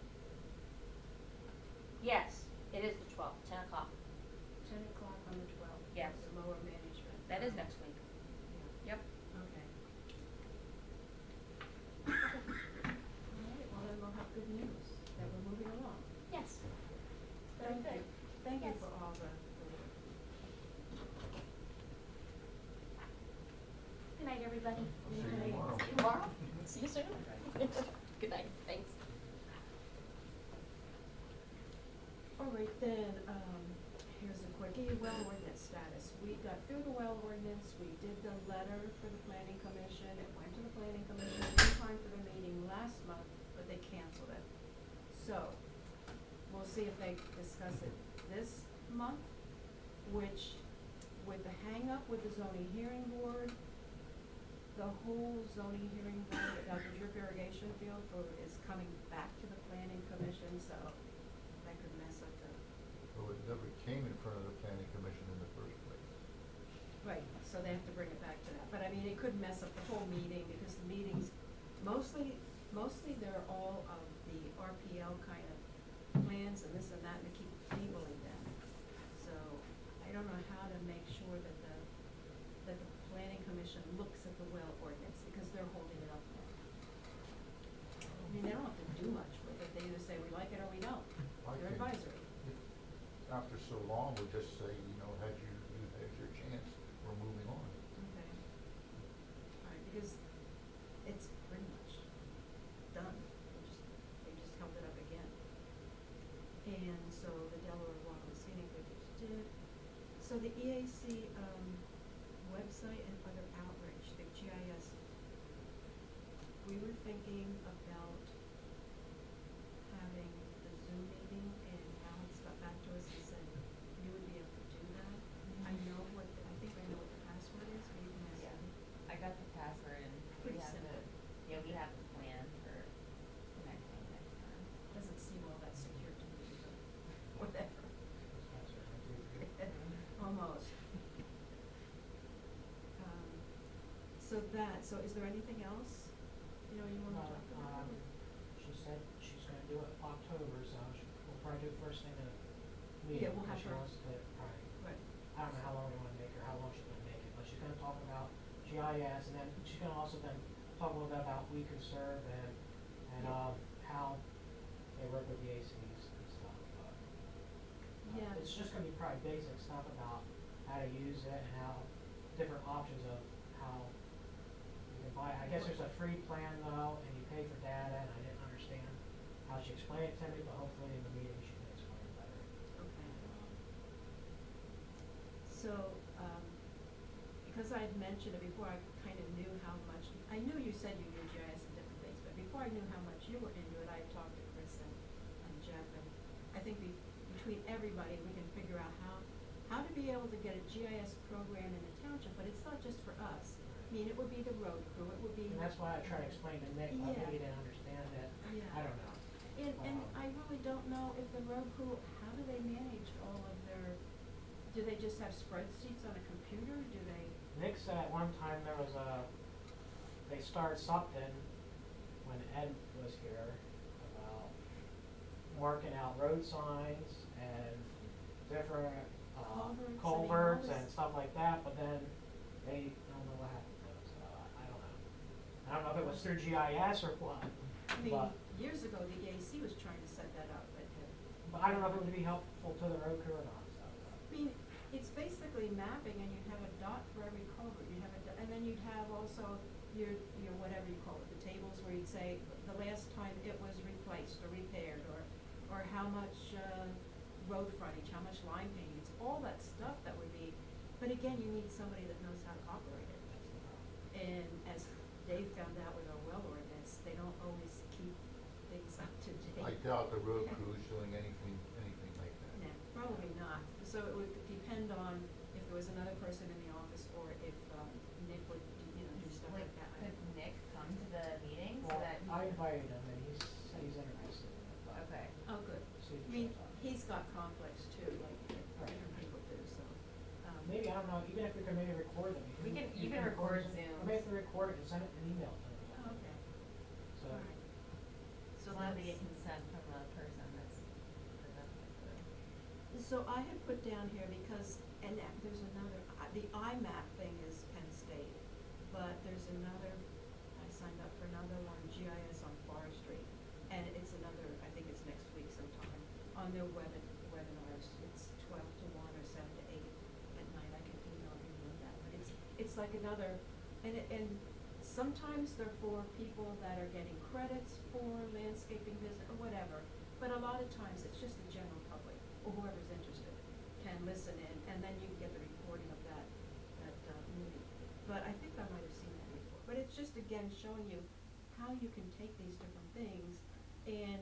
Yes, it is the 12th, 10 o'clock. 10 o'clock on the 12th. Yes. The lower management. That is next week. Yeah. Yep. Okay. All right, well then we'll have good news that we're moving along. Yes. Thank you. Thank you Yes. for all the work. Good night, everybody. See you tomorrow. See you tomorrow. See you soon. Good night, thanks. All right, then, here's a quickie, well ordinance status. We got through the well ordinance, we did the letter for the planning commission, it went to the planning commission in time for the meeting last month, but they canceled it. So, we'll see if they discuss it this month, which, with the hang-up with the zoning hearing board, the whole zoning hearing board about the drip irrigation field is coming back to the planning commission, so that could mess up the. Well, it never came in front of the planning commission in the first place. Right, so they have to bring it back to that, but I mean, it could mess up the whole meeting, because the meetings, mostly they're all of the RPL kind of plans and this and that, and they keep tabling them. So, I don't know how to make sure that the planning commission looks at the well ordinance, because they're holding it up now. I mean, they don't have to do much with it, they either say we like it or we don't, I they're think advisory. if After so long, we'll just say, you know, you had your chance, we're moving on. Okay. All right, because it's pretty much done. They just held it up again. And so the Delaware Water and Scenic we just did. So the EAC, website and other outreach, the GIS, we were thinking about having the Zoom meeting, and Alex got back to us and said you would be able to do that. I know I think I know what the password is, but you can ask Yeah. me. I got the password and we Pretty have simple. we have the plan for connecting next time. Doesn't seem all that secure to me, but whatever. Almost. So is there anything else, you wanna talk about? She said she's gonna do it October, so we'll probably do it first thing in the meeting. Yeah, we'll have because her. She wants to, probably, Right. I don't know how long we wanna make her, how long she's gonna make it, but she's gonna talk about GIS, and then she's gonna also then talk a little bit about We Can Serve and how they work with the ACs and stuff, but. Yeah. It's just gonna be probably basic stuff about how to use it and how, different options of how you can buy it. I guess there's a free plan though, and you pay for data, and I didn't understand how she explained it to me, but hopefully in the meeting she can explain it better. Okay. So, because I had mentioned it before, I kind of knew how much, I knew you said you knew GIS and different things, but before I knew how much you were into it, I had talked to Chris and Jeff, and I think between everybody, we can figure out how to be able to get a GIS program in the township, but it's not just for us. I mean, it would be the road crew, it would be. And that's why I try to explain to Nick, I think he Yeah. didn't understand it. Yeah. I don't know. And I really don't know if the road crew, how do they manage all of their, do they just have spreadsheets on a computer, do they? Nick said at one time there was they started something when Ed was here about marking out road signs and different Culverts, culverts I mean, all and this- stuff like that, but then they don't know what happened to them, so I don't know. I don't know if it was through GIS or what, I mean, but, years ago, the EAC was trying to set that up, but I don't know if it would be helpful to the road crew or not, so. I mean, it's basically mapping, and you'd have a dot for every culvert, you'd have and then you'd have also your whatever you call it, the tables where you'd say the last time it was replaced or repaired, or how much, road frontage, how much line painting, it's all that stuff that would be, but again, you need somebody that knows how to operate it. And as Dave found out with our well ordinance, they don't always keep things up to date. I doubt the road crew is doing anything like that. No, probably not. So it would depend on if there was another person in the office or if Nick would, do stuff like that. Could Nick come to the meeting so Well, that? I invited him and he said he's interested in it, but Okay. Oh, good. see if I he mean, shows up. he's got conflicts too, like Right. different people do, so. Maybe, I don't know, even if we could maybe record them. You can record Zoom. Zooms. Or maybe if we record it and send it in an email to them. Oh, okay. So, All right. So long as we get consent from the person that's presenting it. So I had put down here because, and there's another, the IMAP thing is Penn State, but there's another, I signed up for another one, GIS on forestry, and it's another, I think it's next week sometime, on their webinars, it's 12 to 1 or 7 to 8 at night, I can email you that, but it's like another, and sometimes they're for people that are getting credits for landscaping business or whatever, but a lot of times it's just the general public, or whoever's interested, can listen in, and then you get the recording of that meeting. But I think I might have seen that before, but it's just again showing you how you can take these different things and,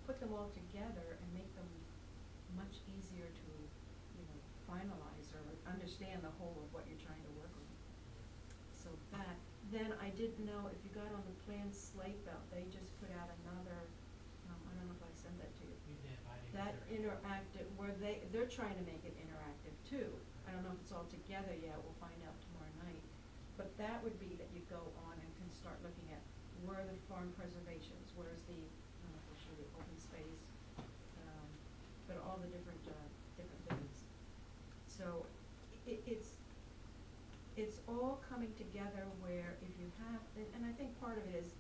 put them all together and make them much easier to, finalize or understand the whole of what you're trying to work on. So that, then I didn't know if you got on the plan slate belt, they just put out another, I don't know if I sent that to you. you did, I didn't. That either. interactive, where they're trying to make it interactive too. I don't know if it's all together yet, we'll find out tomorrow night. But that would be that you go on and can start looking at where are the farm preservations, where's the, I don't know if we'll show the open space, but all the different things. So it's all coming together where if you have, and I think part of it is,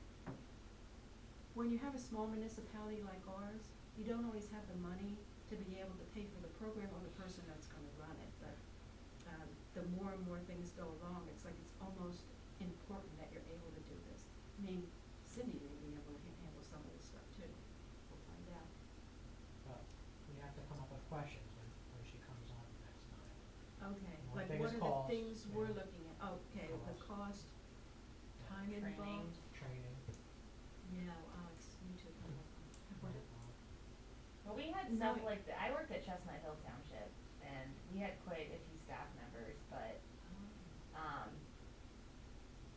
when you have a small municipality like ours, you don't always have the money to be able to pay for the program or the person that's gonna run it, but, the more and more things go along, it's like it's almost important that you're able to do this. I mean, Cindy may be able to handle some of this stuff too, we'll find out. But we have to come up with questions when she comes on next time. Okay, One like thing what is are cost, the things we're yeah. looking at? Okay, the cost, time Training. involved, Training. yeah, Alex, you too. Well, we had No, stuff like, I worked at Chestnut Hill Township, and we had quite a few staff members, but,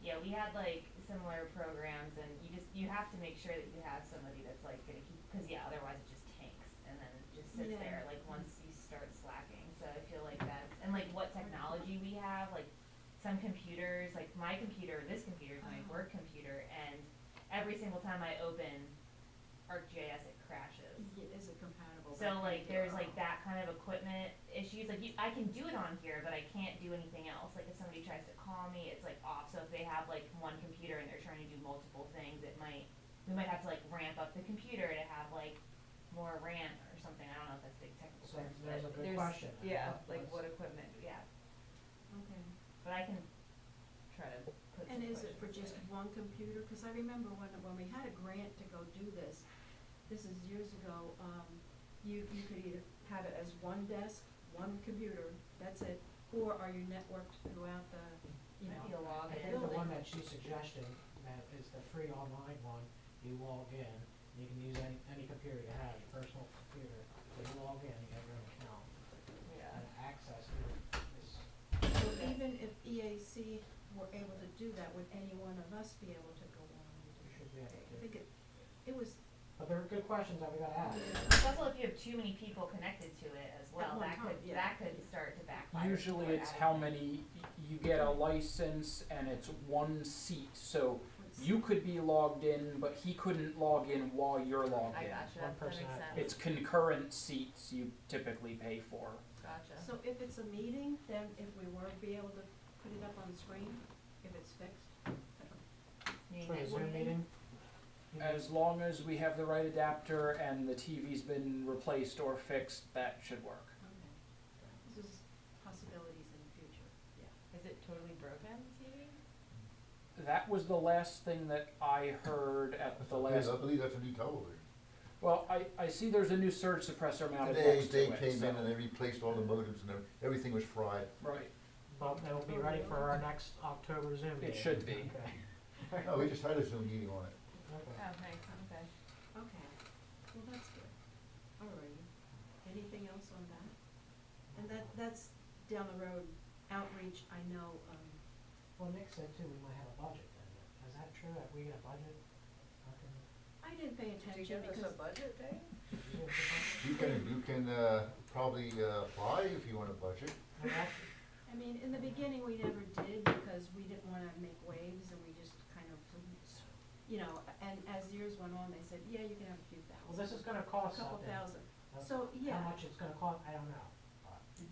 yeah, we had like similar programs, and you have to make sure that you have somebody that's like gonna keep, cause yeah, otherwise it just tanks, and then it just sits Yeah. there, like, once you start slacking, so I feel like that's, and like what technology we have, like, some computers, like my computer, this computer is my work computer, and every single time I open ArcGIS, it crashes. Is it compatible? So like, there's like that kind of equipment issues, like I can do it on here, but I can't do anything else, like if somebody tries to call me, it's like off, so if they have like one computer and they're trying to do multiple things, we might have to like ramp up the computer to have like more RAM or something, I don't know if that's big technical So terms, there's but a good question. yeah, like What's- what equipment do we have, Okay. but I can try to put some And is it for questions just together. one computer? Cause I remember when we had a grant to go do this is years ago, you could either have it as one desk, one computer, that's it, or are you networked throughout the, Might be a I login. think the one that she suggested, that is the free online one, you log in, you can use any computer you have, your personal computer, so you log in, you have your own account, Yeah. and access is. So even if EAC were able to do that, would any one of us be able to go on and do You it? should be able I to. think it was, But there are good questions that we gotta ask. It's also if you have too many people connected to it as well, one that time, could, yeah. that could start to backfire. Usually People are it's adding how things. many, you get a license and it's one seat, so you could be logged in, but he couldn't log in while you're logged I in. gotcha, One that person makes at a sense. It's concurrent seats you typically pay for. Gotcha. so if it's a meeting, then if we were to be able to put it up on the screen, if it's fixed? You mean For a next Zoom meeting? As long as we have the right adapter and the TV's been replaced or fixed, that should work. Okay. This is possibilities in the future, yeah. Is it totally broken, TV? That was the last thing that I heard at the last, I believe that's a new television. well, I see there's a new surge suppressor mounted Today, next to they it, came so- in and they replaced all the modems and everything was fried. Right, But it'll be ready for our next October Zoom meeting. it should be. Okay. No, we just had a Zoom meeting on it. Okay. Oh, nice, okay. Okay, well, that's good. All righty. Anything else on that? And that's down the road, outreach, I know, Well, Nick said too, we might have a budget then, is that true, if we get a budget, how can, I didn't pay Did you attention give us because. a budget, Dave? did you give us a budget? You can, probably, apply if you want a budget. No, that's- I mean, in the beginning, we never did because we didn't wanna make waves and we just kind of, you know, and as years went on, they said, yeah, you can have a few thousand. Well, this is gonna A cost couple something. thousand. Uh, So, yeah. How much it's gonna cost, I don't know.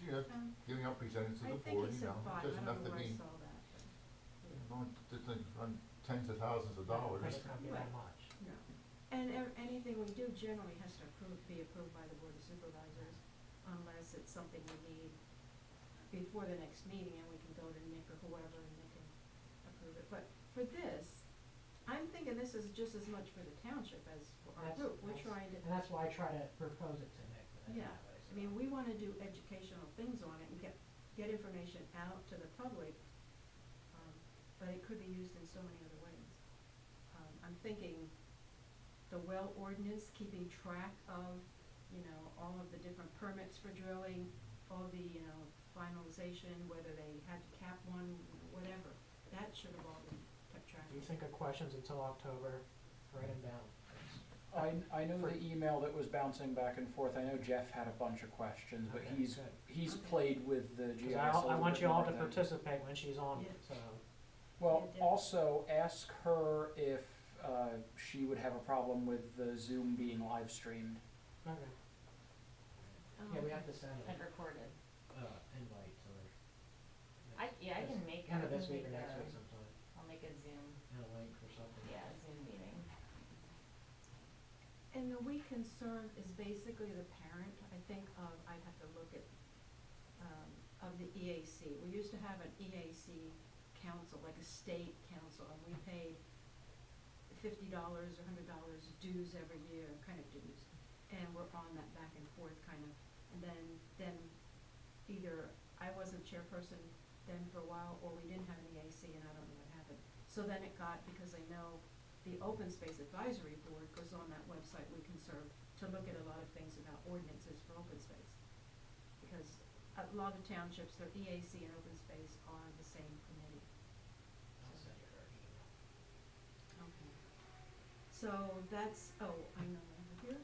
You know, giving up presenting to I the think board, he you said know, it five, I doesn't don't have know to where I be, saw that, but, on tens of thousands of I dollars. don't think it's gonna be that Right. much. no. And anything we do generally has to be approved by the board of supervisors, unless it's something we need before the next meeting and we can go to Nick or whoever and they can approve it. But for this, I'm thinking this is just as much for the township as for our That's- group. We're that's- trying to. And that's why I try to propose it to Nick, but Yeah, I mean, we wanna do educational things on it and get information out to the public, but it could be used in so many other ways. I'm thinking the well ordinance, keeping track of, you know, all of the different permits for drilling, all the, you know, finalization, whether they had to cap one, whatever, that should have all been kept track Do you of. think of questions until October, write them down. I know the email that was bouncing back and forth, I know Jeff had a bunch of questions, but Okay, he's, good. he's Okay. played with the Cause GIS a I little want bit you all more to than- participate when she's on, Yeah. so. Well, Yeah, also ask her if, she would have a problem with the Zoom being live streamed. Okay. Yeah, we have to Okay. send And an, recorded. invite to her. I can make, End I of can this week or make next a, week sometime, I'll make a Zoom, and a link or something. yeah, Zoom meeting. And the we concern is basically the parent, I think of, I'd have to look at, of the EAC. We used to have an EAC council, like a state council, and we paid $50 or $100 dues every year, kind of dues. And we're on that back and forth kind of, and then either I wasn't chairperson then for a while, or we didn't have an EAC and I don't know what happened. So then it got, because I know the Open Space Advisory Board goes on that website, We Can Serve, to look at a lot of things about ordinances for open space. Because a lot of townships, their EAC and open space are the same committee. I'll send you her email. Okay. So that's, oh, I know, over here.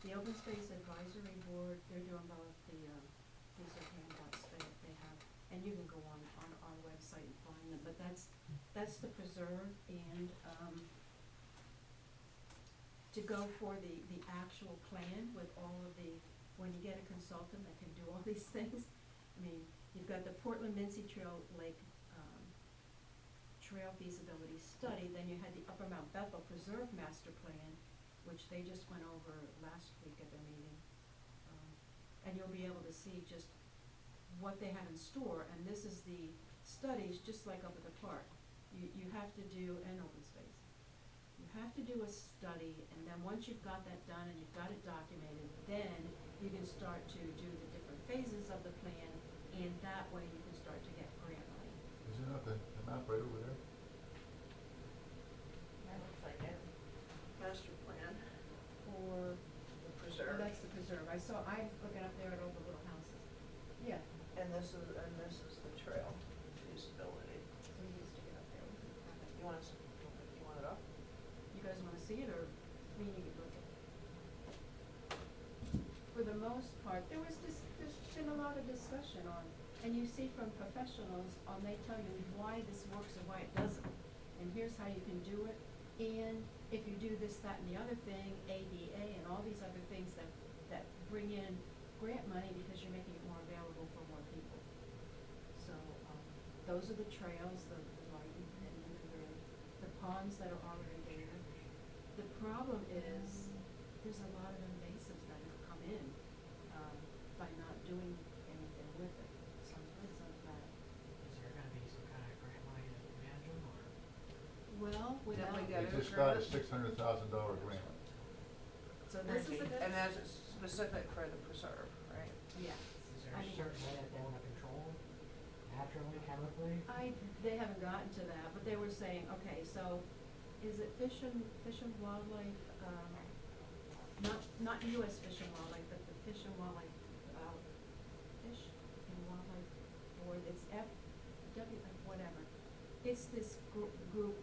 The Open Space Advisory Board, they're doing both these are handouts they have, and you can go on our website and find them, but that's the preserve and, to go for the actual plan with all of the, when you get a consultant that can do all these things. I mean, you've got the Portland Mincy Trail Lake, Trail Feasibility Study, then you had the Upper Mount Bethel Preserve Master Plan, which they just went over last week at their meeting. And you'll be able to see just what they have in store, and this is the studies, just like up at the park. You have to do an open space. You have to do a study, and then once you've got that done and you've got it documented, then you can start to do the different phases of the plan, and that way you can start to get grant money. Isn't that the map right over there? That looks like it. Master plan, For, the oh, preserve. that's the preserve. I'm looking up there at all the little houses. Yeah, And this is the trail feasibility. so he used to get up there. We can have it. You want it up? You guys wanna see it, or me and you can look at it? For the most part, there's been a lot of discussion on, and you see from professionals, they tell you why this works and why it doesn't. And here's how you can do it, and if you do this, that, and the other thing, ADA and all these other things that bring in grant money because you're making it more available for more people. So, those are the trails, the lighting and the ponds that are already there. The problem is, there's a lot of invasives that have come in, by not doing anything with it, some good, some bad. Is there gonna be some kind of grant money to manage them, or? Well, without, we They got it just got a approved? $600,000 grant. so this is a good. And that's specific for the preserve, right? Yeah. Is there I a mean- certain way that they wanna control them, naturally, chemically? They haven't gotten to that, but they were saying, okay, so is it Fish and Wildlife, not US Fish and Wildlife, but the Fish and Wildlife, Fish and Wildlife Board, it's whatever. It's this group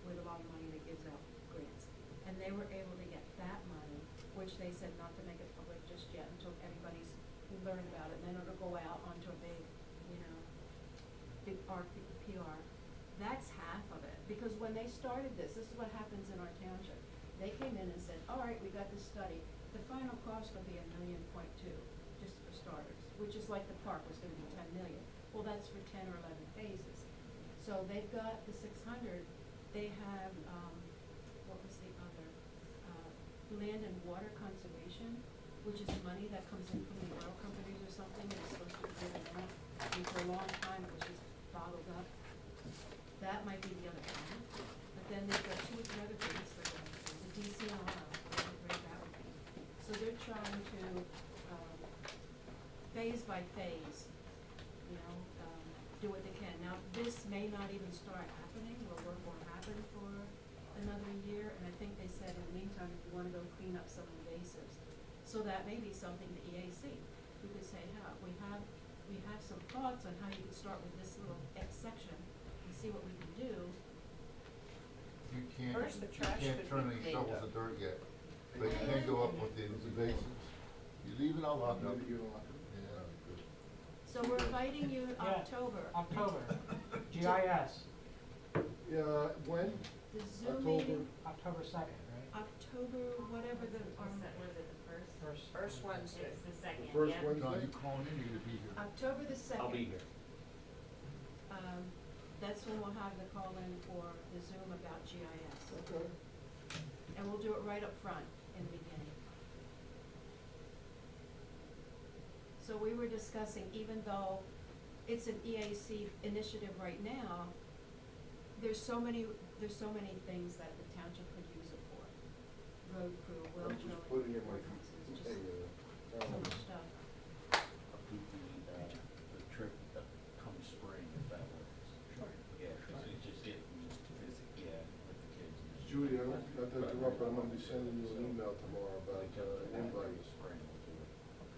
with a lot of money that gives out grants. And they were able to get that money, which they said not to make it public just yet until everybody's learned about it, and then it'll go out onto a big, big PR. That's half of it, because when they started this is what happens in our township. They came in and said, all right, we got this study, the final cost will be $1.2 million, just for starters, which is like the park was gonna be 10 million. Well, that's for 10 or 11 phases. So they've got the 600, they have, what was the other, land and water conservation, which is money that comes in from the oil companies or something, and it's supposed to be given out. And for a long time, it was just bottled up. That might be the other half. But then they've got two or three other things that are, the DCNR, whatever grade that would be. So they're trying to, phase by phase, do what they can. Now, this may not even start happening, or work won't happen for another year, and I think they said in the meantime, if you wanna go clean up some invasives. So that may be something the EAC, we could say, we have some thoughts on how you could start with this little X section and see what we can do. You can't, First, the you trash can't could turn be any cleaned shovels up. of dirt yet, but you can go up with the invasives. You leave it unlocked up. Yeah, good. So we're inviting you in Yeah. October. October, GIS, Yeah, when? The Zoom October. meeting, October 2nd, right? October, whatever the, Was it the first? First Wednesday. It's the second, The first yeah. Wednesday? No, you calling in, you to be here. October the 2nd. I'll be here. That's when we'll have the call in for the Zoom about GIS. Okay. And we'll do it right up front in the beginning. So we were discussing, even though it's an EAC initiative right now, there's so many things that the township could use it for. Road crew, well I'm just drilling, putting in my, ordinances, just hey, so much stuff. The trip come spring, if that works. Sure. Yeah, 'cause it's just getting to visit, with the kids. Judy, I don't, not to interrupt, but I'm gonna be sending you an email tomorrow about, invite. Spring, we'll do it.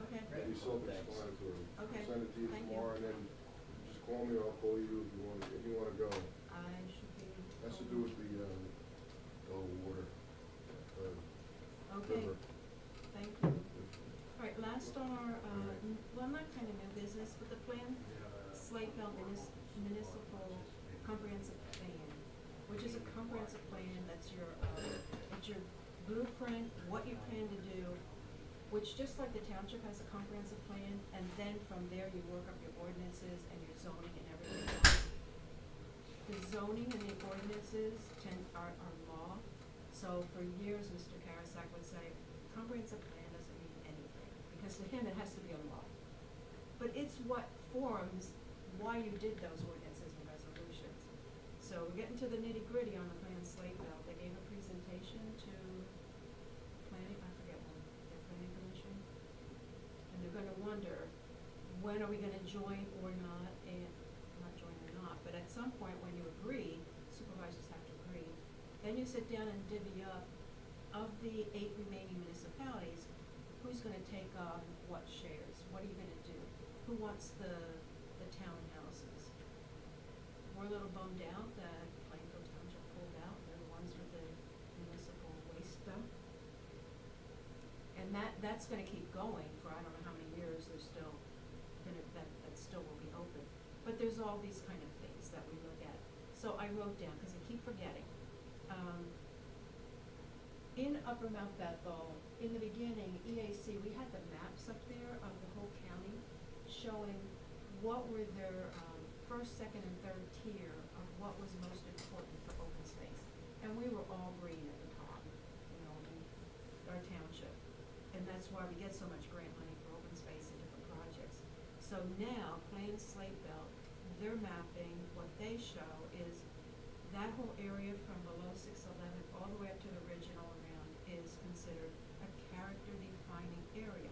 Okay, Be self-explanatory. Okay, Send it to you thank you. tomorrow, and then just call me or I'll call you if you wanna go. I should be. Has to do with the water, Okay, river. thank you. All right, last on our, well, not kind of new business, but the plan, Slakeville Municipal Comprehensive Plan, which is a comprehensive plan that's your, it's your blueprint, what you plan to do, which just like the township has a comprehensive plan, and then from there you work up your ordinances and your zoning and everything else. The zoning and the ordinances are law, so for years, Mr. Karasak would say, comprehensive plan doesn't mean anything, because to him, it has to be a law. But it's what forms why you did those ordinances and resolutions. So we're getting to the nitty gritty on the plan Slakeville. They gave a presentation to planning, I forget when, the planning commission. And they're gonna wonder, when are we gonna join or not, and, not join or not, but at some point when you agree, supervisors have to agree, then you sit down and divvy up, of the 8 remaining municipalities, who's gonna take on what shares? What are you gonna do? Who wants the townhouses? We're a little bummed out that Plainfield Township pulled out. They're the ones with the municipal waste dump. And that's gonna keep going for I don't know how many years. They're still gonna, that still will be open. But there's all these kind of things that we look at. So I wrote down, cause I keep forgetting. In Upper Mount Bethel, in the beginning, EAC, we had the maps up there of the whole county showing what were their first, second, and third tier of what was most important for open space. And we were all green at the top, in our township. And that's why we get so much grant money for open space and different projects. So now, Plan Slakeville, their mapping, what they show is that whole area from below 611 all the way up to the ridge and all around is considered a character-defining area.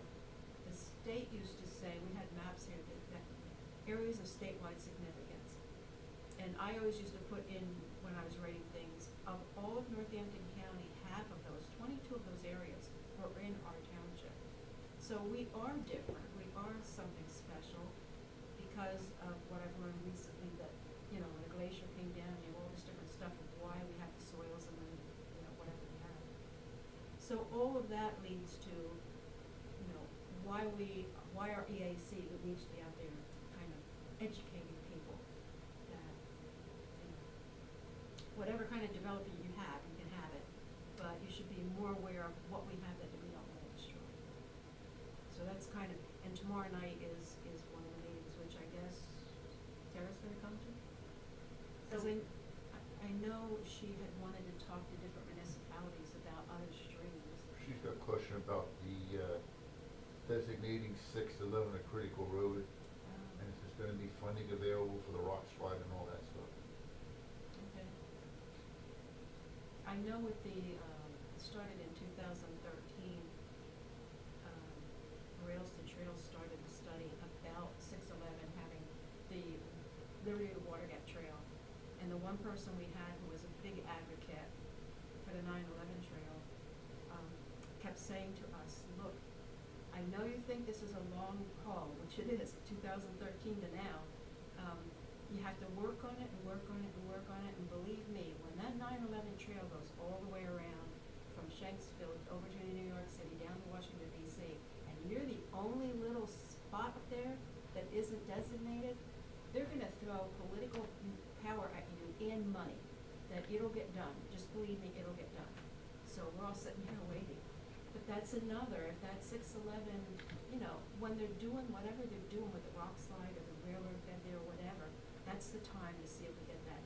The state used to say, we had maps here that areas of statewide significance. And I always used to put in, when I was writing things, of all of Northampton County, half of those, 22 of those areas were in our township. So we are different, we are something special because of what I've learned recently that, you know, when a glacier came down, you have all this different stuff of why we have the soils and then, you know, whatever we have. So all of that leads to, you know, why our EAC needs to be out there kind of educating people that, you know, whatever kind of development you can have it, but you should be more aware of what we have that we don't want to destroy. So that's kind of, and tomorrow night is one of the meetings, which I guess Tara's gonna come to? Cause I know she had wanted to talk to different municipalities about other streams. She's got a question about the designating 611 a critical road, and if there's gonna be funding available for the rock slide and all that stuff. Okay. I know with the, started in 2013, Rails to Trails started a study about 611 having the Liberty to Water Gap Trail. And the one person we had who was a big advocate for the 9/11 trail, kept saying to us, look, I know you think this is a long haul, which it is, 2013 to now. You have to work on it and work on it and work on it, and believe me, when that 9/11 trail goes all the way around from Shanksville over to New York City, down to Washington DC, and you're the only little spot up there that isn't designated, they're gonna throw political power at you and money, that it'll get done. Just believe me, it'll get done. So we're all sitting here waiting. But that's another, if that 611, you know, when they're doing whatever they're doing with the rock slide or the railroad bed there or whatever, that's the time to see if we get that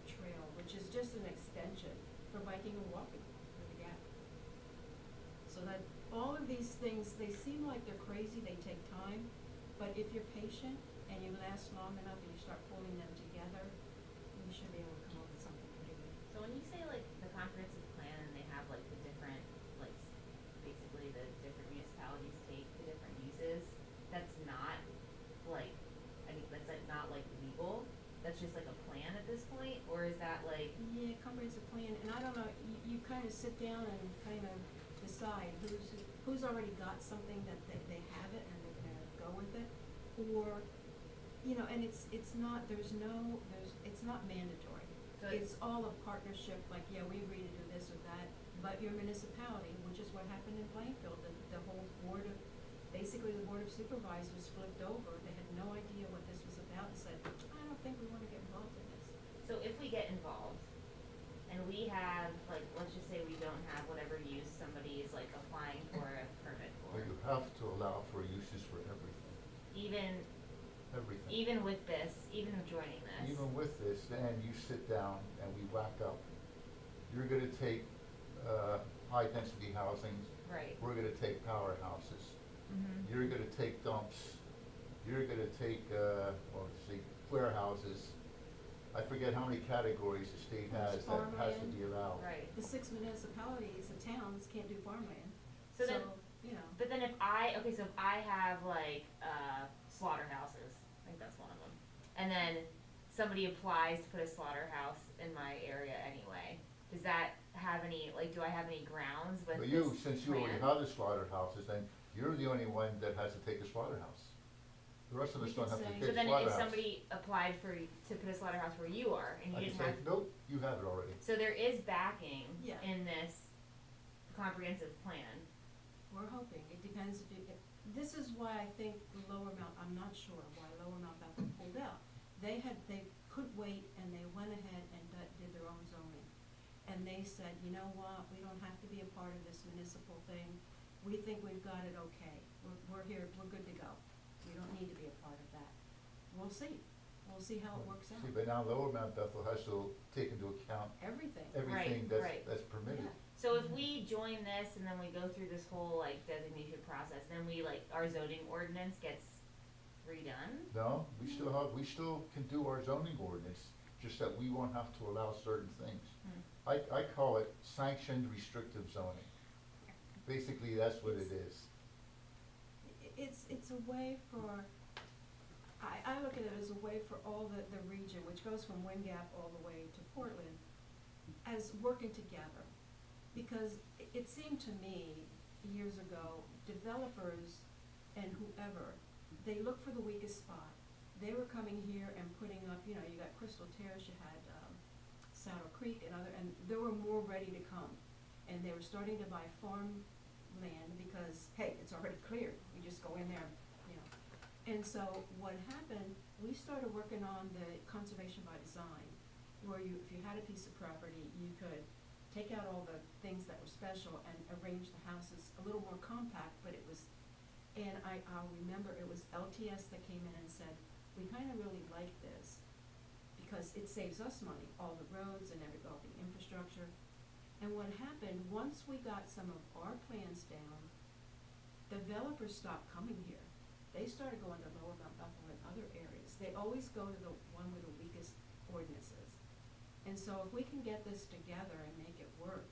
trail, which is just an extension for biking and walking for the gap. So that, all of these things, they seem like they're crazy, they take time, but if you're patient and you last long enough and you start pulling them together, you should be able to come up with something pretty good. So when you say like the comprehensive plan and they have like the different, like basically the different municipalities take the different uses, that's not like, I mean, that's like not like legal, that's just like a plan at this point, or is that like? Yeah, comprehensive plan, and I don't know, you kind of sit down and kind of decide who's already got something that they have it and they're gonna go with it, or, you know, and it's not mandatory. So It's all a partnership, like, yeah, we agree to do this or that, but your municipality, which is what happened in Plainfield, the whole basically the board of supervisors flipped over, they had no idea what this was about, and said, I don't think we wanna get involved in this. So if we get involved, and we have, like, let's just say we don't have whatever use somebody is like applying for a permit for. But you have to allow for uses for everything, everything. Even with this, even with joining this. Even with this, then you sit down and we whack up. You're gonna take, high-density housing. Right. We're gonna take powerhouses. Mm-hmm. You're gonna take dumps. You're gonna take, warehouses. I forget how many categories the state has that has to be allowed. Right. The 6 municipalities, the towns can't do farmland, So then, you know. but then if I have like, slaughterhouses, I think that's one of them. And then somebody applies to put a slaughterhouse in my area anyway, does that have any, like, do I have any grounds with But this since you already plan? have the slaughterhouses, then you're the only one that has to take a slaughterhouse. The rest of us We don't could have to say- take So then slaughterhouse. if somebody applied to put a slaughterhouse where you are, and you I can didn't say, have, nope, you have it already. so there is backing Yeah. in this comprehensive plan. We're hoping, it depends this is why I think Lower Mount, I'm not sure why Lower Mount Bethel pulled out. They could wait and they went ahead and did their own zoning. And they said, you know what, we don't have to be a part of this municipal thing, we think we've got it okay, we're here, we're good to go. We don't need to be a part of that. We'll see how it works out. See, but now Lower Mount Bethel has to take into account Everything. everything Right. that's permitted. Yeah. So if we join this and then we go through this whole like designation process, then we like, our zoning ordinance gets redone? No, we still can do our zoning ordinance, just that we won't have to allow certain things. I call it sanctioned restrictive zoning. Basically, that's what it is. It's a way for, I look at it as a way for all the region, which goes from Wind Gap all the way to Portland, as working together. Because it seemed to me, years ago, developers and whoever, they look for the weakest spot. They were coming here and putting up, you know, you got Crystal Terrace, you had, Saddle Creek and there were more ready to come. And they were starting to buy farm land because, hey, it's already cleared, we just go in there, you know. And so what happened, we started working on the conservation by design, where you, if you had a piece of property, you could take out all the things that were special and arrange the houses a little more compact, but it was, and I'll remember it was LTS that came in and said, we kinda really like this, because it saves us money, all the roads and all the infrastructure. And what happened, once we got some of our plans down, developers stopped coming here. They started going to Lower Mount Bethel and other areas. They always go to the one with the weakest ordinances. And so if we can get this together and make it work,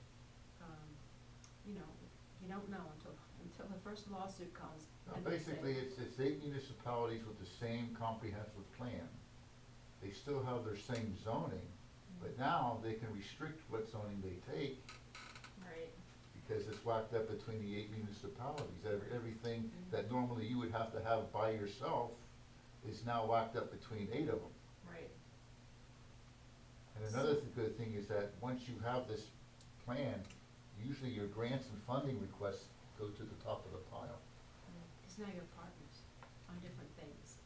you know, you don't know until the first lawsuit comes. Now, and they say- basically, it's 8 municipalities with the same comprehensive plan. They still have their same zoning, but now they can restrict what zoning they take Right. because it's whacked up between the 8 municipalities. Everything that normally you would have to have by yourself is now whacked up between 8 of them. Right. And another good thing is that once you have this plan, usually your grants and funding requests go to the top of the pile. Cause now you're partners on different things,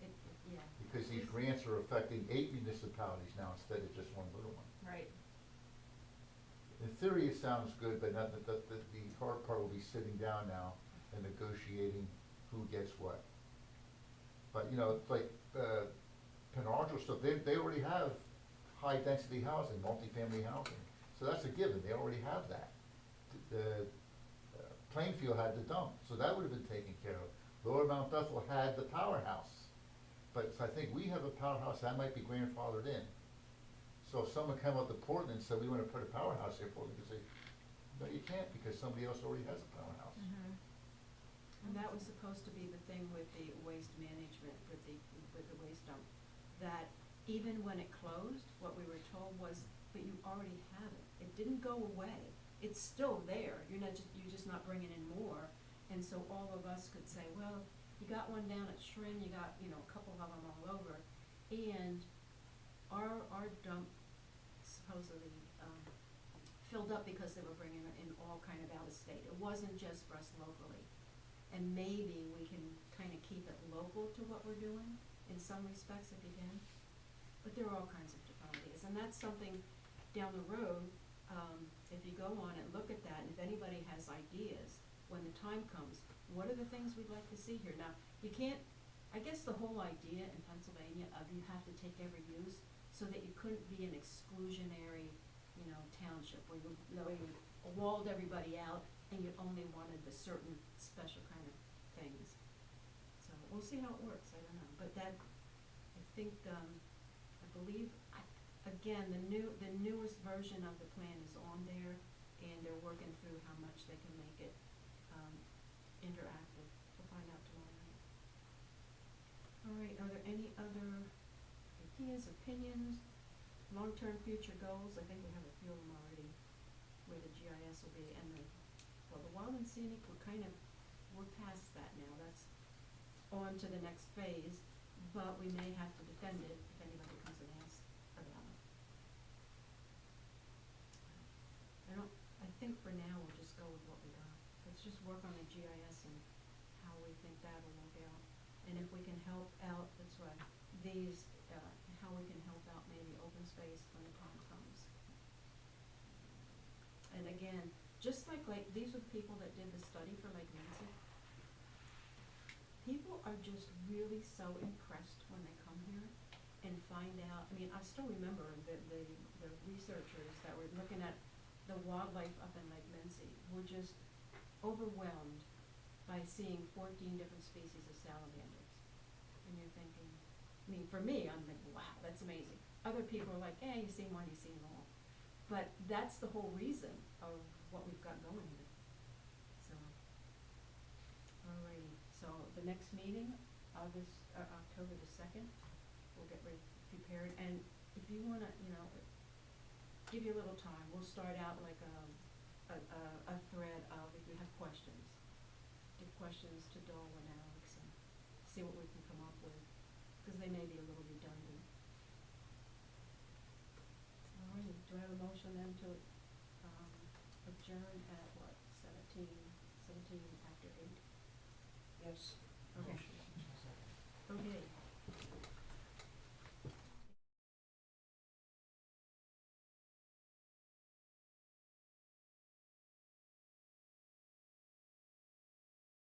yeah. Because these grants are affecting 8 municipalities now instead of just one little one. Right. In theory, it sounds good, but not, the hard part will be sitting down now and negotiating who gets what. But, you know, it's like, Penargil stuff, they already have high-density housing, multifamily housing. So that's a given, they already have that. Plainfield had the dump, so that would have been taken care of. Lower Mount Bethel had the powerhouse. But I think we have a powerhouse that might be grandfathered in. So if someone came up to Portland and said, we wanna put a powerhouse here, Portland could say, no, you can't, because somebody else already has a powerhouse. And that was supposed to be the thing with the waste management, with the waste dump, that even when it closed, what we were told was, but you already have it. It didn't go away. It's still there. You're just not bringing in more. And so all of us could say, well, you got one down at Shrin, you got, you know, a couple of them all over. And our dump supposedly, filled up because they were bringing it in all kind of out of state. It wasn't just for us locally. And maybe we can kind of keep it local to what we're doing in some respects if you can. But there are all kinds of different ideas, and that's something down the road, if you go on and look at that, and if anybody has ideas, when the time comes, what are the things we'd like to see here? Now, you can't, I guess the whole idea in Pennsylvania of you have to take every use, so that you couldn't be an exclusionary, you know, township, where you walled everybody out, and you only wanted the certain special kind of things. So, we'll see how it works, I don't know, but that, I think, I believe, again, the newest version of the plan is on there, and they're working through how much they can make it, interactive. We'll find out tomorrow night. All right, are there any other ideas, opinions, long-term future goals? I think we have a few of them already, where the GIS will be, and the wild and scenic, we're past that now. That's on to the next phase, but we may have to defend it if anybody comes and asks about it. I think for now we'll just go with what we got. Let's just work on the GIS and how we think that'll work out. And if we can help out, that's right, how we can help out maybe open space when the time comes. And again, just like these are people that did the study for Lake Nancy. People are just really so impressed when they come here and find out, I mean, I still remember the researchers that were looking at the wildlife up in Lake Nancy were just overwhelmed by seeing 14 different species of salamanders. And you're thinking, I mean, for me, I'm thinking, wow, that's amazing. Other people are like, you've seen one, you've seen them all. But that's the whole reason of what we've got going here. So, alrighty. So the next meeting, October the 2nd, we'll get ready, prepared. And if you wanna, you know, give you a little time. We'll start out like a thread of if you have questions. Give questions to Dole and Alex and see what we can come up with, because they may be a little redundant. All right, do I have a motion then to adjourn at what, 17 after 8? Yes. Okay. Motion. Okay,